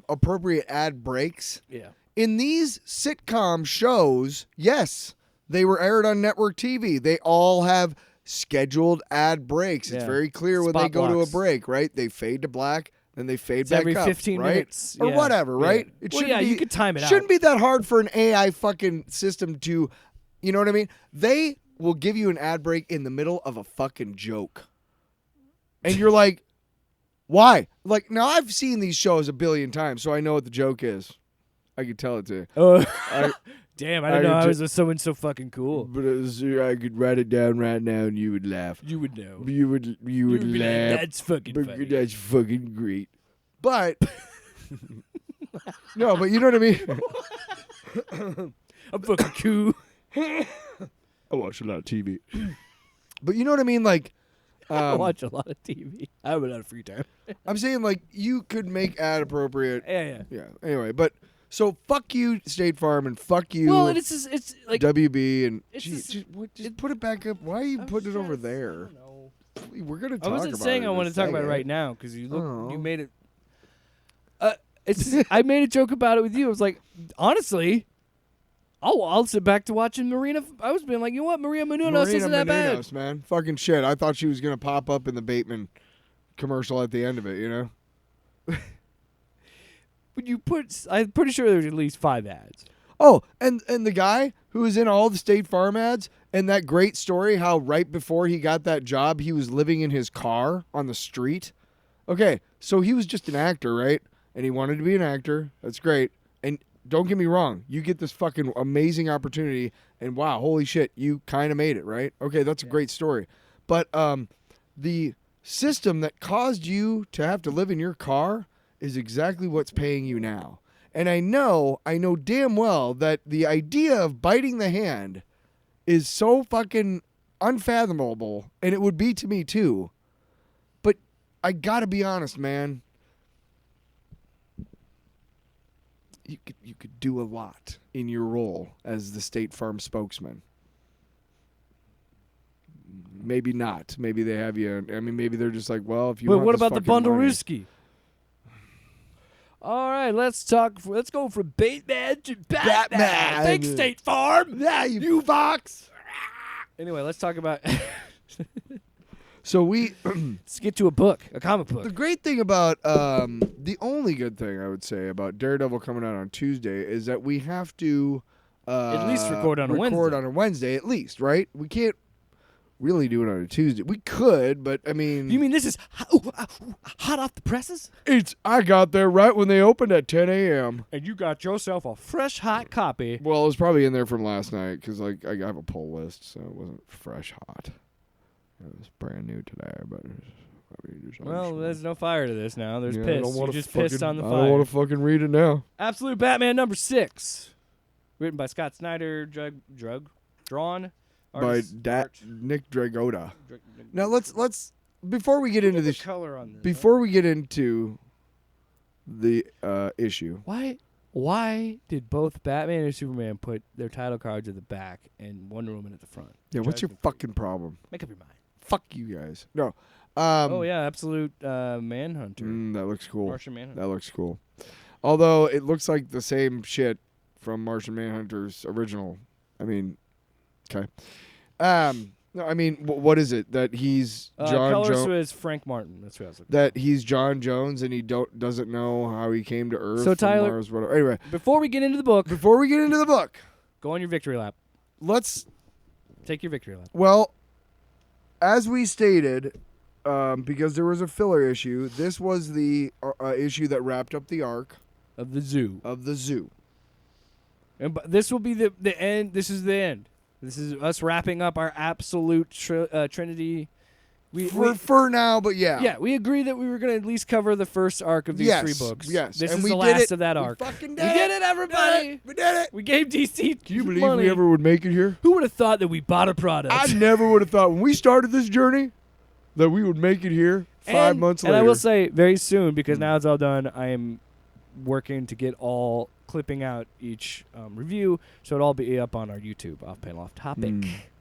appropriate ad breaks. Yeah. In these sitcom shows, yes, they were aired on network TV. They all have scheduled ad breaks. It's Yeah. very clear when they Spot go to a blocks. break, right? They fade to black, then they fade It's back every up, 15 right? minutes. Or Yeah. whatever, Yeah. right? Well, shouldn't yeah, be, you could time it out. Shouldn't be that hard for an AI fucking system to, you know what I mean? They will give you an ad break in the middle of a fucking joke. And you're like, why? Like, now I've seen these shows a billion times, so I know what the joke is. I could tell it to you. Oh, I- damn! I didn't know I I ju- was with someone so fucking cool. But I could write it down right now and you would laugh. You would know. You would be like, laugh. that's fucking But funny. that's fucking great. But no, but you know what I mean? I'm fucking cool. I watch a lot of TV. But you know what I mean? Like, I watch a lot of TV. I have a lot of free time. I'm saying, like, you could make ad appropriate. Yeah. Yeah. Anyway, but so fuck you, State Farm, and fuck you, Well, it's just, it's like WB, and it's geez, just- just put it back up. Why are you I was putting it trying over to- there? I don't know. We're gonna talk I wasn't about saying it I in want a to talk about it second. right now because you Oh. made it. It's I made a joke about it with you. I was like, honestly, I'll sit back to watching Marina. I was being like, you know what, Maria Menounos Marina isn't that bad. Menounos, man. Fucking shit. I thought she was gonna pop up in the Bateman commercial at the end of it. You know. But I'm pretty sure there's at least 5 ads. Oh, and the guy who was in all the State Farm ads, and that great story how right before he got that job, he was living in his car on the street. Okay, so he was just an actor, right? And he wanted to be an actor. That's great. And don't get me wrong, you get this fucking amazing opportunity, and wow, holy shit, you kind of made it, right? Okay, that's a great story. But the system that caused you to have to live in your car is exactly what's paying you now. And I know damn well that the idea of biting the hand is so fucking unfathomable, and it would be to me too. I gotta be honest, man. You could do a lot in your role as the State Farm spokesman. Maybe not. Maybe they have you. I mean, maybe they're just like, well, if you. But want what this about the fucking money- Bundlerooski? All right, let's go from Batman to Batman. Batman. Thanks, State Farm. Yeah, you fox. Anyway, let's talk about. So Let's get to a comic book. the great thing about the only good thing I would say about Daredevil coming out on Tuesday is that we have to At least record on a Wednesday. on a Wednesday at least, right? We can't really do it on a Tuesday. We could, but I mean, You mean this is hot off the presses? I got there right when they opened at 10 a.m. And you got yourself a fresh, hot copy. Well, it was probably in there from last night because like I have a pull list, so it wasn't fresh hot. It was brand new today, but Well, there's no fire to this now. There's I piss. don't You wanna just fucking- pissed on the I fire. don't want to fucking read it now. Absolute Batman number 6. Written by Scott Snyder, drawn By artist, art- Nick Dragotta. Dra- Now let's before we get into the this, color on this. before we get into the issue, Why did both Batman and Superman put their title cards at the back and Wonder Woman at the front? yeah, what's your Drives me fucking problem? Make up your mind. Fuck you guys. No. Oh yeah, Absolute Manhunter, That looks cool. Martian Manhunter. That looks cool. Although it looks like the same shit from Martian Manhunter's original. I mean, okay. No, I mean, what is it that he's John colorist Jones? was Frank Martin. That's what I was looking. That he's John Jones and he doesn't know how he came to Earth. So, from Tyler- Mars, whatever. Anyway, Before we get into the book, before we get into the book, go on your victory lap. let's. Take your victory lap. Well, as we stated, because there was a filler issue, this was the issue that wrapped up the arc Of the zoo. of the zoo. And this will be the end. This is the end. This is us wrapping up our absolute Trinity. For now, but yeah. Yeah, we agreed that we were going to at least cover the first arc of these Yes, 3 books. yes. This And is we the did last it. of that We arc. fucking We did did it. it, everybody. We did it. We gave DC Can you believe money. we ever would make it here? Who would have thought that we bought a product? I never would have thought when we started this journey that we would make it here 5 months later. And I will say very soon, because now it's all done, I am working to get all clipping out each review, so it'll all be up on our YouTube, Off Panel Off Topic.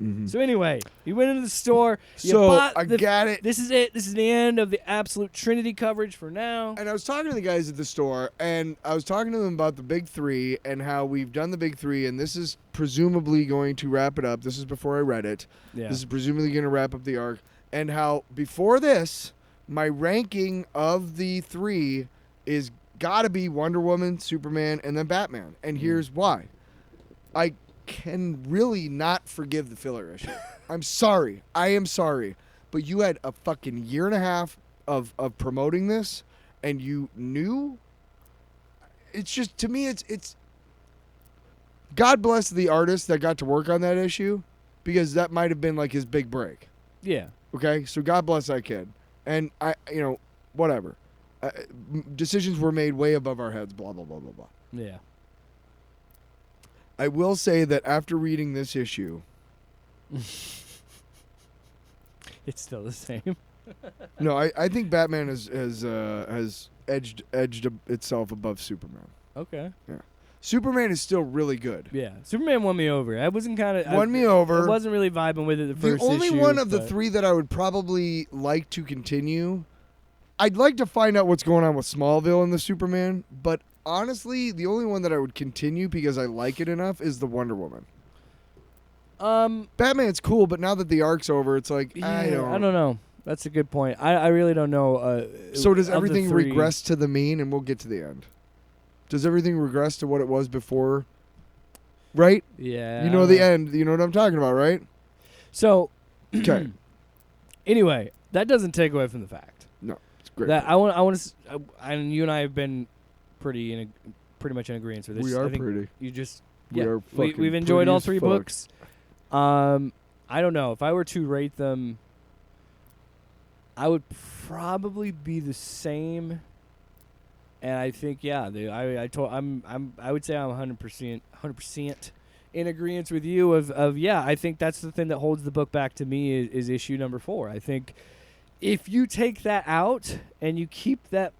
Mhm. So anyway, you went into the store. You So bought I the, got it. This is it. This is the end of the Absolute Trinity coverage for now. And I was talking to the guys at the store, and I was talking to them about the big 3 and how we've done the big 3, and this is presumably going to wrap it up. This is before I read it. Yeah. This is presumably going to wrap up the arc. And how before this, my ranking of the 3 is got to be Wonder Woman, Superman, and then Batman. And here's why. I can really not forgive the filler issue. I'm sorry. I am sorry. But you had a fucking year and a half of promoting this, and you knew. It's just, to me, it's God bless the artist that got to work on that issue, because that might have been like his big break. Yeah. Okay? So God bless that kid. And whatever. Decisions were made way above our heads, blah, blah, blah, blah, blah. Yeah. I will say that after reading this issue, It's still the same. no, I think Batman has edged itself above Superman. Okay. Superman is still really good. Yeah. Superman won me over. I wasn't Won me over. I wasn't really vibing with it the The first only issue, one of the but- 3 that I would probably like to continue, I'd like to find out what's going on with Smallville and the Superman, but honestly, the only one that I would continue because I like it enough is the Wonder Woman. Batman's cool, but now that the arc's over, it's like, I don't know. That's a good point. I really don't know. So does of the everything 3. regress to the mean, and we'll get to the end? Does everything regress to what it was before? Right? Yeah. You know the end. You know what I'm talking about, right? So, Okay. anyway, that doesn't take away from the fact No, it's great. that I want to, and you and I have been pretty much in agreement with this. We are I think pretty. You just We are fucking we've enjoyed pretty all as 3 fuck. books. I don't know if I were to rate them. I would probably be the same. And I think I would say I'm 100% in agreement with you of I think that's the thing that holds the book back to me is issue number 4. I think if you take that out and you keep that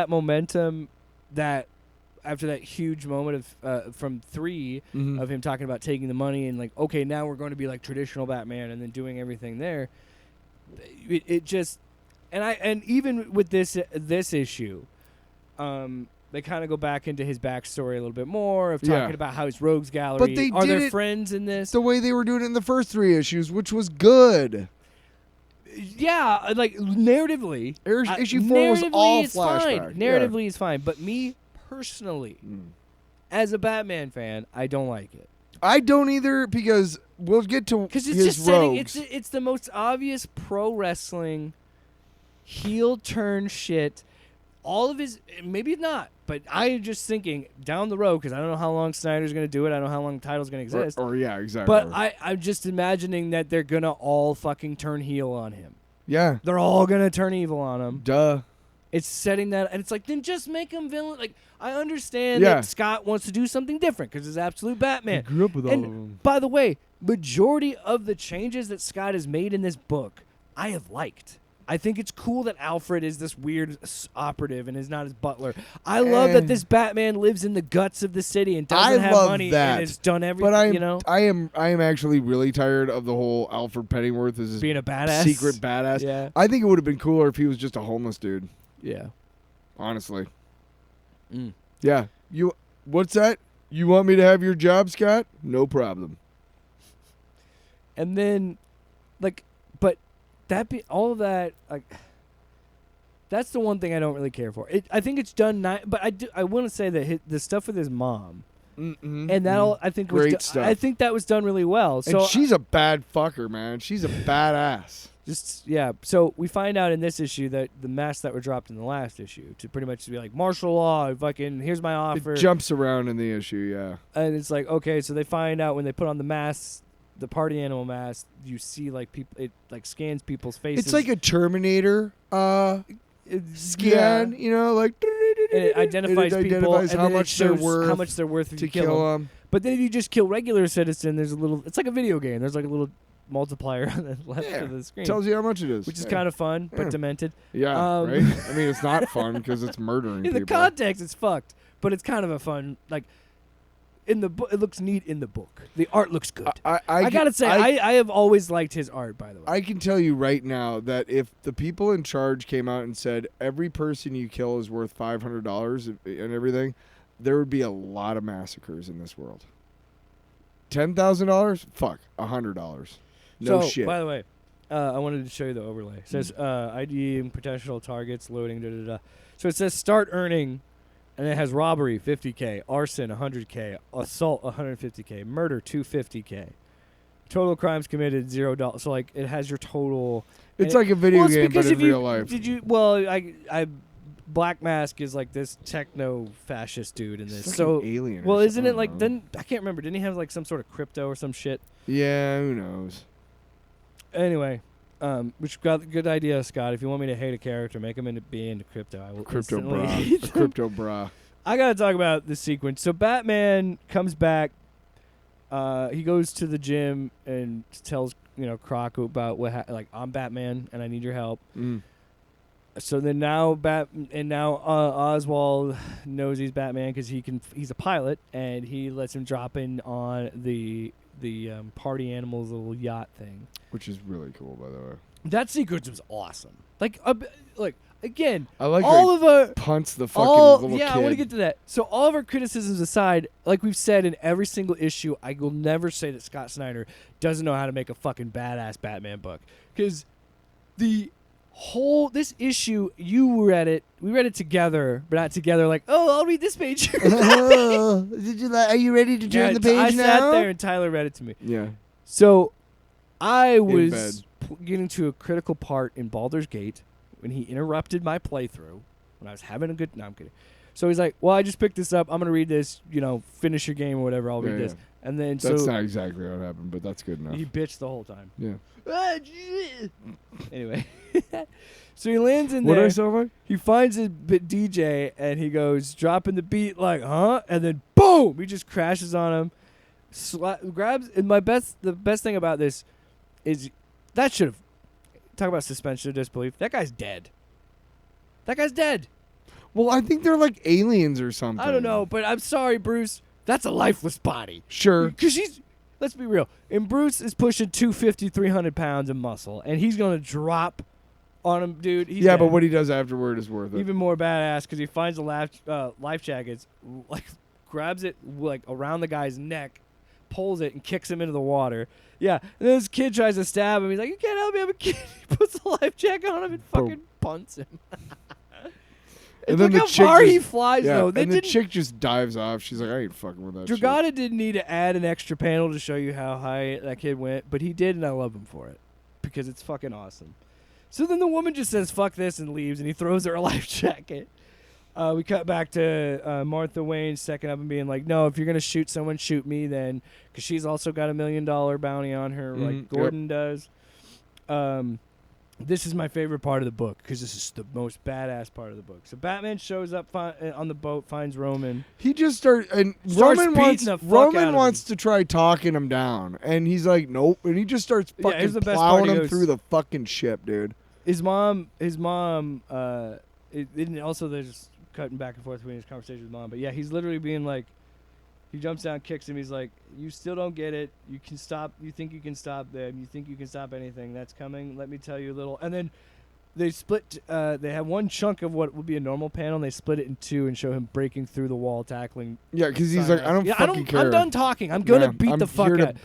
momentum that after that huge moment of from 3 Mhm. of him talking about taking the money and like, okay, now we're going to be like traditional Batman and then doing everything there. It just and even with this issue, they kind of go back into his backstory a little bit more of talking about how his rogues gallery. But they are did there it friends in this? the way they were doing it in the first 3 issues, which was good. Yeah, like narratively, Issue 4 was all it's fine. flashback. Narratively is fine, but me personally, as a Batman fan, I don't like it. I don't either because we'll get to Because it's his just setting. rogues. It's the most obvious pro wrestling heel turn shit. All of his, maybe not, but I'm just thinking down the road because I don't know how long Snyder's going to do it. I don't know how long the title's going to exist. Or yeah, exactly. But I'm just imagining that they're going to all fucking turn heel on him. yeah, They're all going to turn evil on him. duh. It's setting that, and it's like, then just make him villain. Like, I understand Yeah. that Scott wants to do something different because it's absolute Batman. I grew up with all And of them. by the way, majority of the changes that Scott has made in this book, I have liked. I think it's cool that Alfred is this weird operative and is not his butler. I love that this Batman lives in the guts of the city and doesn't I have love money that. and has done everything. But I am actually really tired of the whole Alfred Pennyworth as this being a badass, secret badass. Yeah, I think it would have been cooler if he was just a homeless dude. yeah. Honestly. Mm. Yeah. What's that? You want me to have your job, Scott? No problem. And then, like, but that be all of that, like, that's the one thing I don't really care for. I think it's done but I want to say that the stuff with his mom and that all I think Great was stuff. I think that was done really well. So And she's a bad fucker, man. She's a badass. just yeah. So we find out in this issue that the masks that were dropped in the last issue to pretty much be like martial law, fucking here's my offer. It jumps around in the issue, yeah. And it's like, okay, so they find out when they put on the masks, the party animal mask, you see like people, it like scans people's faces. It's like a Terminator scan, you know, like and it identifies people and how then much it they're shows worth how much they're worth if to you kill them. kill them. But then if you just kill regular citizen, there's a little. It's like a video game. There's like a little multiplier on the left Yeah. of the screen. Tells you how much it is. Which is kind of fun, but Yeah. demented. Yeah, Um, right? I mean, it's not fun because it's murdering In the people. context, it's fucked, but it's kind of a fun, like, in the book, it looks neat in the book. The art looks good. I gotta say, I have always liked his art, by the way. I can tell you right now that if the people in charge came out and said every person you kill is worth $500 and everything, there would be a lot of massacres in this world. $10,000? Fuck, $100. No so, shit. by the way, I wanted to show you the overlay. It says ID and potential targets loading. Da da da. So it says start earning, and it has robbery 50K, arson 100K, assault 150K, murder 250K. Total crimes committed $0. So like it has your total. It's like a video it's game, because but in if you- real life. Did you? Well, I Black Mask is like this techno fascist dude in this. It's like So an alien. or well, isn't something, it I like don't know. then I can't remember. Didn't he have like some sort of crypto or some shit? Yeah, who knows? Anyway, which got good idea, Scott. If you want me to hate a character, make him be into crypto. I will Crypto instantly bra. hate A them. crypto bra. I gotta talk about the sequence. So Batman comes back. He goes to the gym and tells Croc about like I'm Batman and I need your help. Mm. So then now Oswald knows he's Batman because he's a pilot and he lets him drop in on the party animals little yacht thing. Which is really cool, by the way. That sequence was awesome. Like again, I like all how of our he punts the fucking little kid. I want to get to that. So all of our criticisms aside, like we've said in every single issue, I will never say that Scott Snyder doesn't know how to make a fucking badass Batman book. Because this issue, we read it together, but not together. Like, oh, I'll read this page. Oh, are you ready to turn the page I now? sat there and Tyler read it to me. Yeah. So I bed. was getting to a critical part in Baldur's Gate when he interrupted my playthrough when I was having a good. No, I'm kidding. So he's like, "Well, I just picked this up. I'm gonna read this. Finish your game or whatever. I'll read this." And then That's not exactly what happened, but that's good enough. he bitched the whole time. Yeah. Anyway, so he lands in What there. did I sound like? He finds his DJ and he goes dropping the beat like, huh? And then boom, he just crashes on him, grabs. And the best thing about this is That should have. Talk about suspension of disbelief. That guy's dead. That guy's dead. Well, I think they're like aliens or something. I don't know, but I'm sorry, Bruce. That's a lifeless body. Sure. Because let's be real. And Bruce is pushing 250, 300 pounds of muscle, and he's going to drop on him, dude. He's Yeah, dead. but what he does afterward is worth it. Even more badass because he finds the life jackets, like grabs it like around the guy's neck, pulls it, and kicks him into the water. Yeah, and then this kid tries to stab him. He's like, "You can't help me, I'm a kid." He puts the life jacket on him and fucking punts him. And then look the how chick far he just- flies, Yeah, though. and the chick just dives off. She's like, I ain't fucking with that shit. Dragata didn't need to add an extra panel to show you how high that kid went, but he did, and I love him for it because it's fucking awesome. So then the woman just says, "Fuck this," and leaves, and he throws her a life jacket. We cut back to Martha Wayne second up and being like, "No, if you're gonna shoot someone, shoot me then," because she's also got $1 million bounty on her, like Gordon does. This is my favorite part of the book because this is the most badass part of the book. So Batman shows up on the boat, finds Roman. He just starts Roman beating the fuck out of wants him. to try talking him down, and he's like, nope, and he just starts Yeah, here's fucking the best part. plowing He him goes- through the fucking ship, dude. His mom. And also there's cutting back and forth between his conversation with mom. But yeah, he's literally being like, he jumps down, kicks him. He's like, "You still don't get it. You can stop. You think you can stop them. You think you can stop anything that's coming. Let me tell you a little." And then they split. They have one chunk of what would be a normal panel, and they split it in two and show him breaking through the wall, tackling. Yeah, because he's like, I don't fucking care. I'm done talking. I'm gonna Yeah, beat I'm the fuck here to out.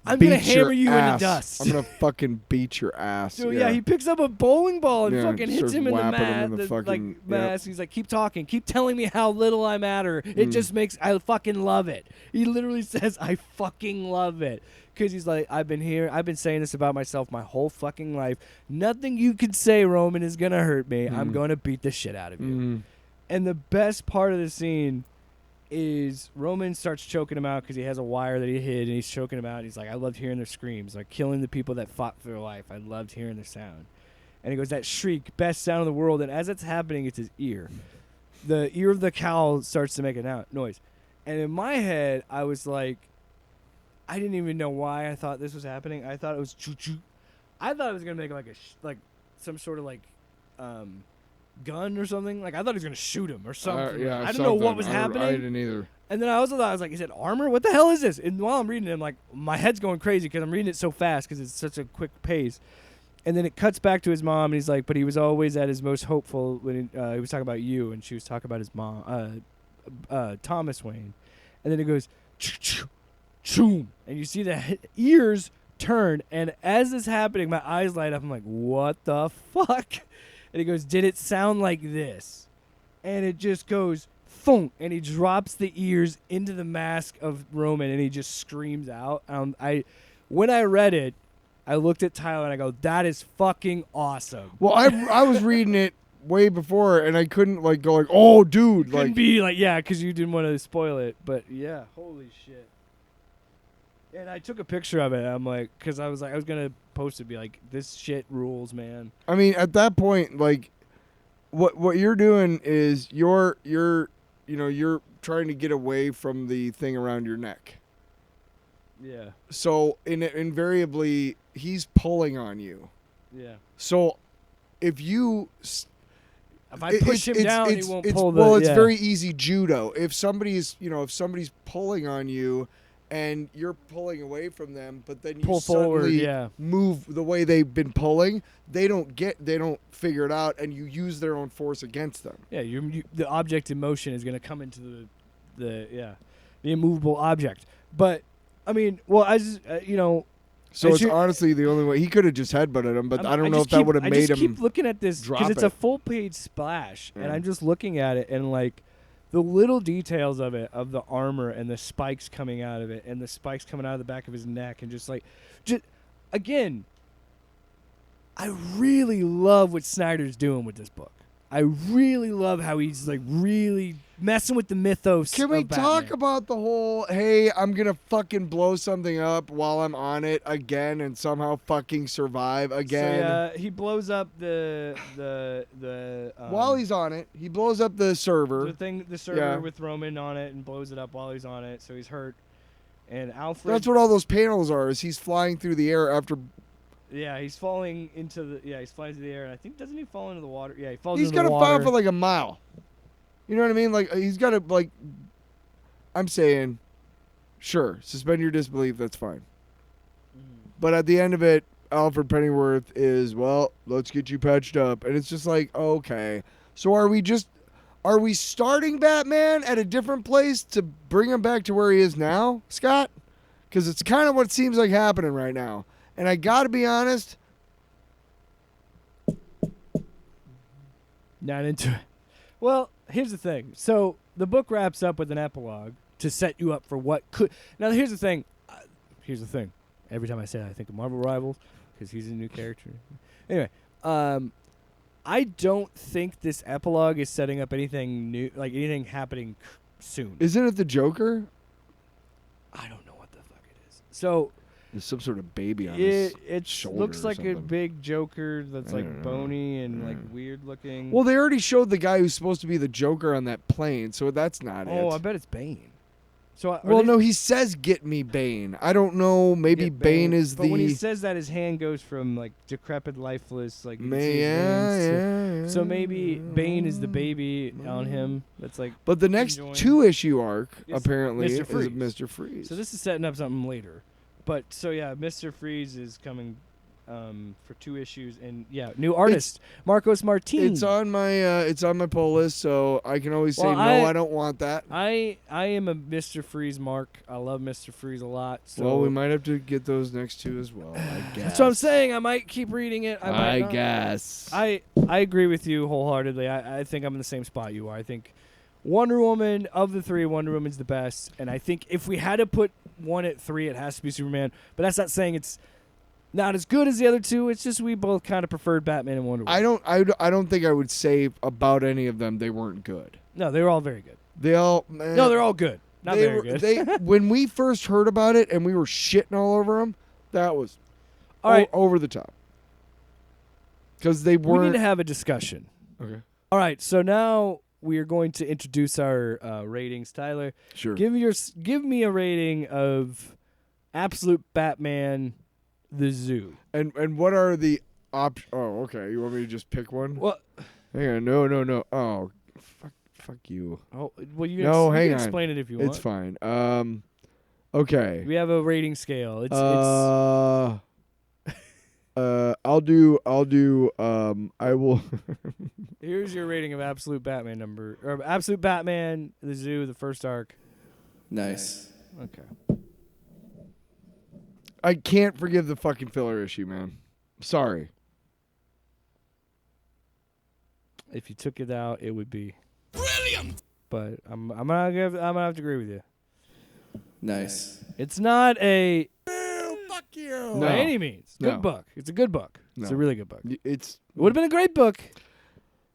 I'm gonna beat your hammer you in the ass. dust. I'm gonna fucking beat your ass. So yeah, he picks up a bowling ball and Yeah, fucking hits starts him in the whapping him in the like fucking- mask. He's like, "Keep talking, keep telling me how little I matter. It just makes I fucking love it." He literally says, "I fucking love it," because he's like, "I've been saying this about myself my whole fucking life. Nothing you can say, Roman, is gonna hurt me. I'm gonna beat the shit out of you." And the best part of the scene is Roman starts choking him out because he has a wire that he hid, and he's choking him out. He's like, "I loved hearing their screams, like killing the people that fought for their life. I loved hearing their sound." And he goes, "That shriek, best sound in the world." And as it's happening, it's his ear. The ear of the cow starts to make a noise. And in my head, I was like, I didn't even know why I thought this was happening. I thought it was choo-choo. I thought it was gonna make like like some sort of like gun or something. Like I thought he was gonna shoot him or something. Yeah, I didn't know what was I happening. didn't either. And then I also thought, I was like, is it armor? What the hell is this? And while I'm reading it, I'm like, my head's going crazy because I'm reading it so fast because it's such a quick pace. And then it cuts back to his mom, and he's like, but he was always at his most hopeful when he was talking about you, and she was talking about his mom, Thomas Wayne. And then it goes, choom, and you see the ears turn. And as this happening, my eyes light up. I'm like, what the fuck? And he goes, did it sound like this? And it just goes, thunk, and he drops the ears into the mask of Roman, and he just screams out. When I read it, I looked at Tyler, and I go, that is fucking awesome. Well, I was reading it way before, and I couldn't like go like, oh, dude, Couldn't like be like, yeah, because you didn't want to spoil it. But yeah, holy shit. And I took a picture of it. I'm like, because I was gonna post it, be like, this shit rules, man. I mean, at that point, like, what you're doing is you're trying to get away from the thing around your neck. Yeah, So invariably, he's pulling on you. yeah. So if you If I push him down, he won't pull the. well, it's yeah. very easy judo. If somebody's pulling on you, and you're pulling away from them, but then you Pull forward, suddenly yeah. move the way they've been pulling, they don't figure it out, and you use their own force against them. Yeah, the object in motion is going to come into the immovable object. But I mean, well, So it's honestly the only way. He could have just headbutted him, but I don't know if that would have made I just him keep looking at this drop because it's it. a full page splash, and Yeah. I'm just looking at it and like the little details of it, of the armor and the spikes coming out of it, and the spikes coming out of the back of his neck, and just again, I really love what Snyder's doing with this book. I really love how he's like really messing with the mythos. Can we of talk Batman. about the whole, hey, I'm going to fucking blow something up while I'm on it again and somehow fucking survive again? So yeah, he blows up the While he's on it, he blows up the server. the server Yeah. with Roman on it and blows it up while he's on it, so he's hurt. And Alfred. That's what all those panels are, is he's flying through the air after Yeah, he's falling into the. Yeah, he's flying through the air, and I think doesn't he fall into the water? Yeah, he falls He's into the gonna water. fall for like a mile. You know what I mean? Like he's got to like. I'm saying, sure, suspend your disbelief. That's fine. But at the end of it, Alfred Pennyworth is, well, let's get you patched up, and it's just like, okay. So are we starting Batman at a different place to bring him back to where he is now, Scott? Because it's kind of what seems like happening right now. And I got to be honest. Not into it. Well, here's the thing. So the book wraps up with an epilogue to set you up for what could. Now, here's the thing. Every time I say that, I think of Marvel Rivals because he's a new character. Anyway, I don't think this epilogue is setting up anything new, like anything happening soon. Isn't it the Joker? I don't know what the fuck it is. So There's some sort of baby on his it shoulder looks or like a something. big Joker that's I like don't know. bony and like weird looking. Well, they already showed the guy who's supposed to be the Joker on that plane, so that's not oh, it. I bet it's Bane. So Well, no, he says, "Get me Bane." I don't know. Maybe Bane is but the. when he says that, his hand goes from like decrepit, lifeless, like you can see his Yeah, veins to- yeah. So maybe Bane is the baby on him. That's like. But the next enjoying- 2-issue arc Is apparently Mr. is Freeze. Mr. Freeze. So this is setting up something later, but so yeah, Mr. Freeze is coming for 2 issues, and yeah, new artist Marcos Martin. It's on my pull list, so I can always say Well, no. I don't want that. I am a Mr. Freeze mark. I love Mr. Freeze a lot. So Well, we might have to get those next 2 as well. I guess. that's what I'm saying. I might keep reading it. I might not. guess. I agree with you wholeheartedly. I think I'm in the same spot you are. I think Wonder Woman, of the 3, Wonder Woman's the best. And I think if we had to put one at 3, it has to be Superman. But that's not saying it's not as good as the other 2. It's just we both kind of preferred Batman and Wonder Woman. I don't think I would say about any of them they weren't good. No, they were all very good. They all No, they're all good. Not they very were, good. When we first heard about it and we were shitting all over them, that was all right. over the top. Because they We need weren't. to have a discussion. Okay. All right. So now we are going to introduce our ratings. Tyler, Sure. give me a rating of Absolute Batman, the Zoo. And what are the options? Oh, okay. You want me to just pick one? Well, Hang on. No. Oh, fuck you. oh, well, you No, can hang on. explain it if you want. It's fine. Okay. We have a rating scale. It's I will. here's your rating of Absolute Batman or Absolute Batman, the Zoo, the first arc. Nice. Okay. I can't forgive the fucking filler issue, man. Sorry. If you took it out, it would be brilliant. But I'm gonna have to agree with you. Nice. It's not a Fuck you. by No. any means good No. book. It's a good book. It's a No. really good book. It It's. would have been a great book,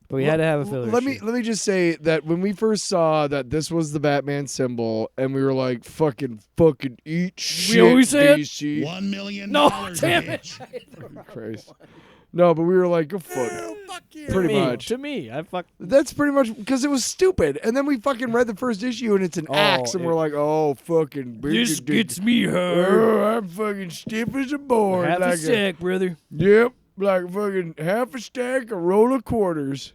but we had to have a filler. Let issue. me just say that when we first saw that this was the Batman symbol, and we were like, "fucking eat shit." always say it. DC. $1 million. No, damn it. Fucking Christ. No, but we were like, "Go fuck." Pretty Me, much. to me, I fuck. That's pretty much because it was stupid. And then we fucking read the first issue, and it's an axe, and we're like, "Oh, fucking." This gets me hard. Oh, I'm fucking stiff as a board. Half like a stack, brother. Yep, like fucking half a stack, a roll of quarters.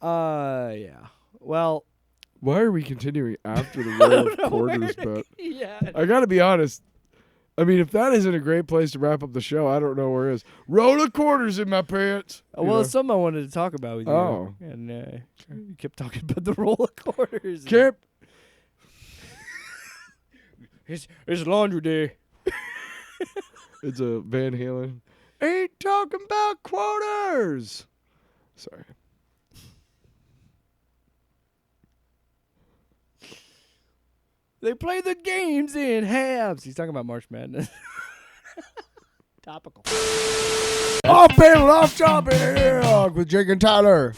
Yeah. Well, Why are we continuing after the roll of quarters? But yeah. I gotta be honest. I mean, if that isn't a great place to wrap up the show, I don't know where is. Roll of quarters in my pants. You Well, know? it's something I wanted to talk about with you. Oh. And you kept talking about the roll of quarters. Kip. It's laundry day. It's a Van Halen. Ain't talking about quarters. Sorry. They play the games in halves. He's talking about March Madness. Topical. Off panel, off topic with Jake and Tyler.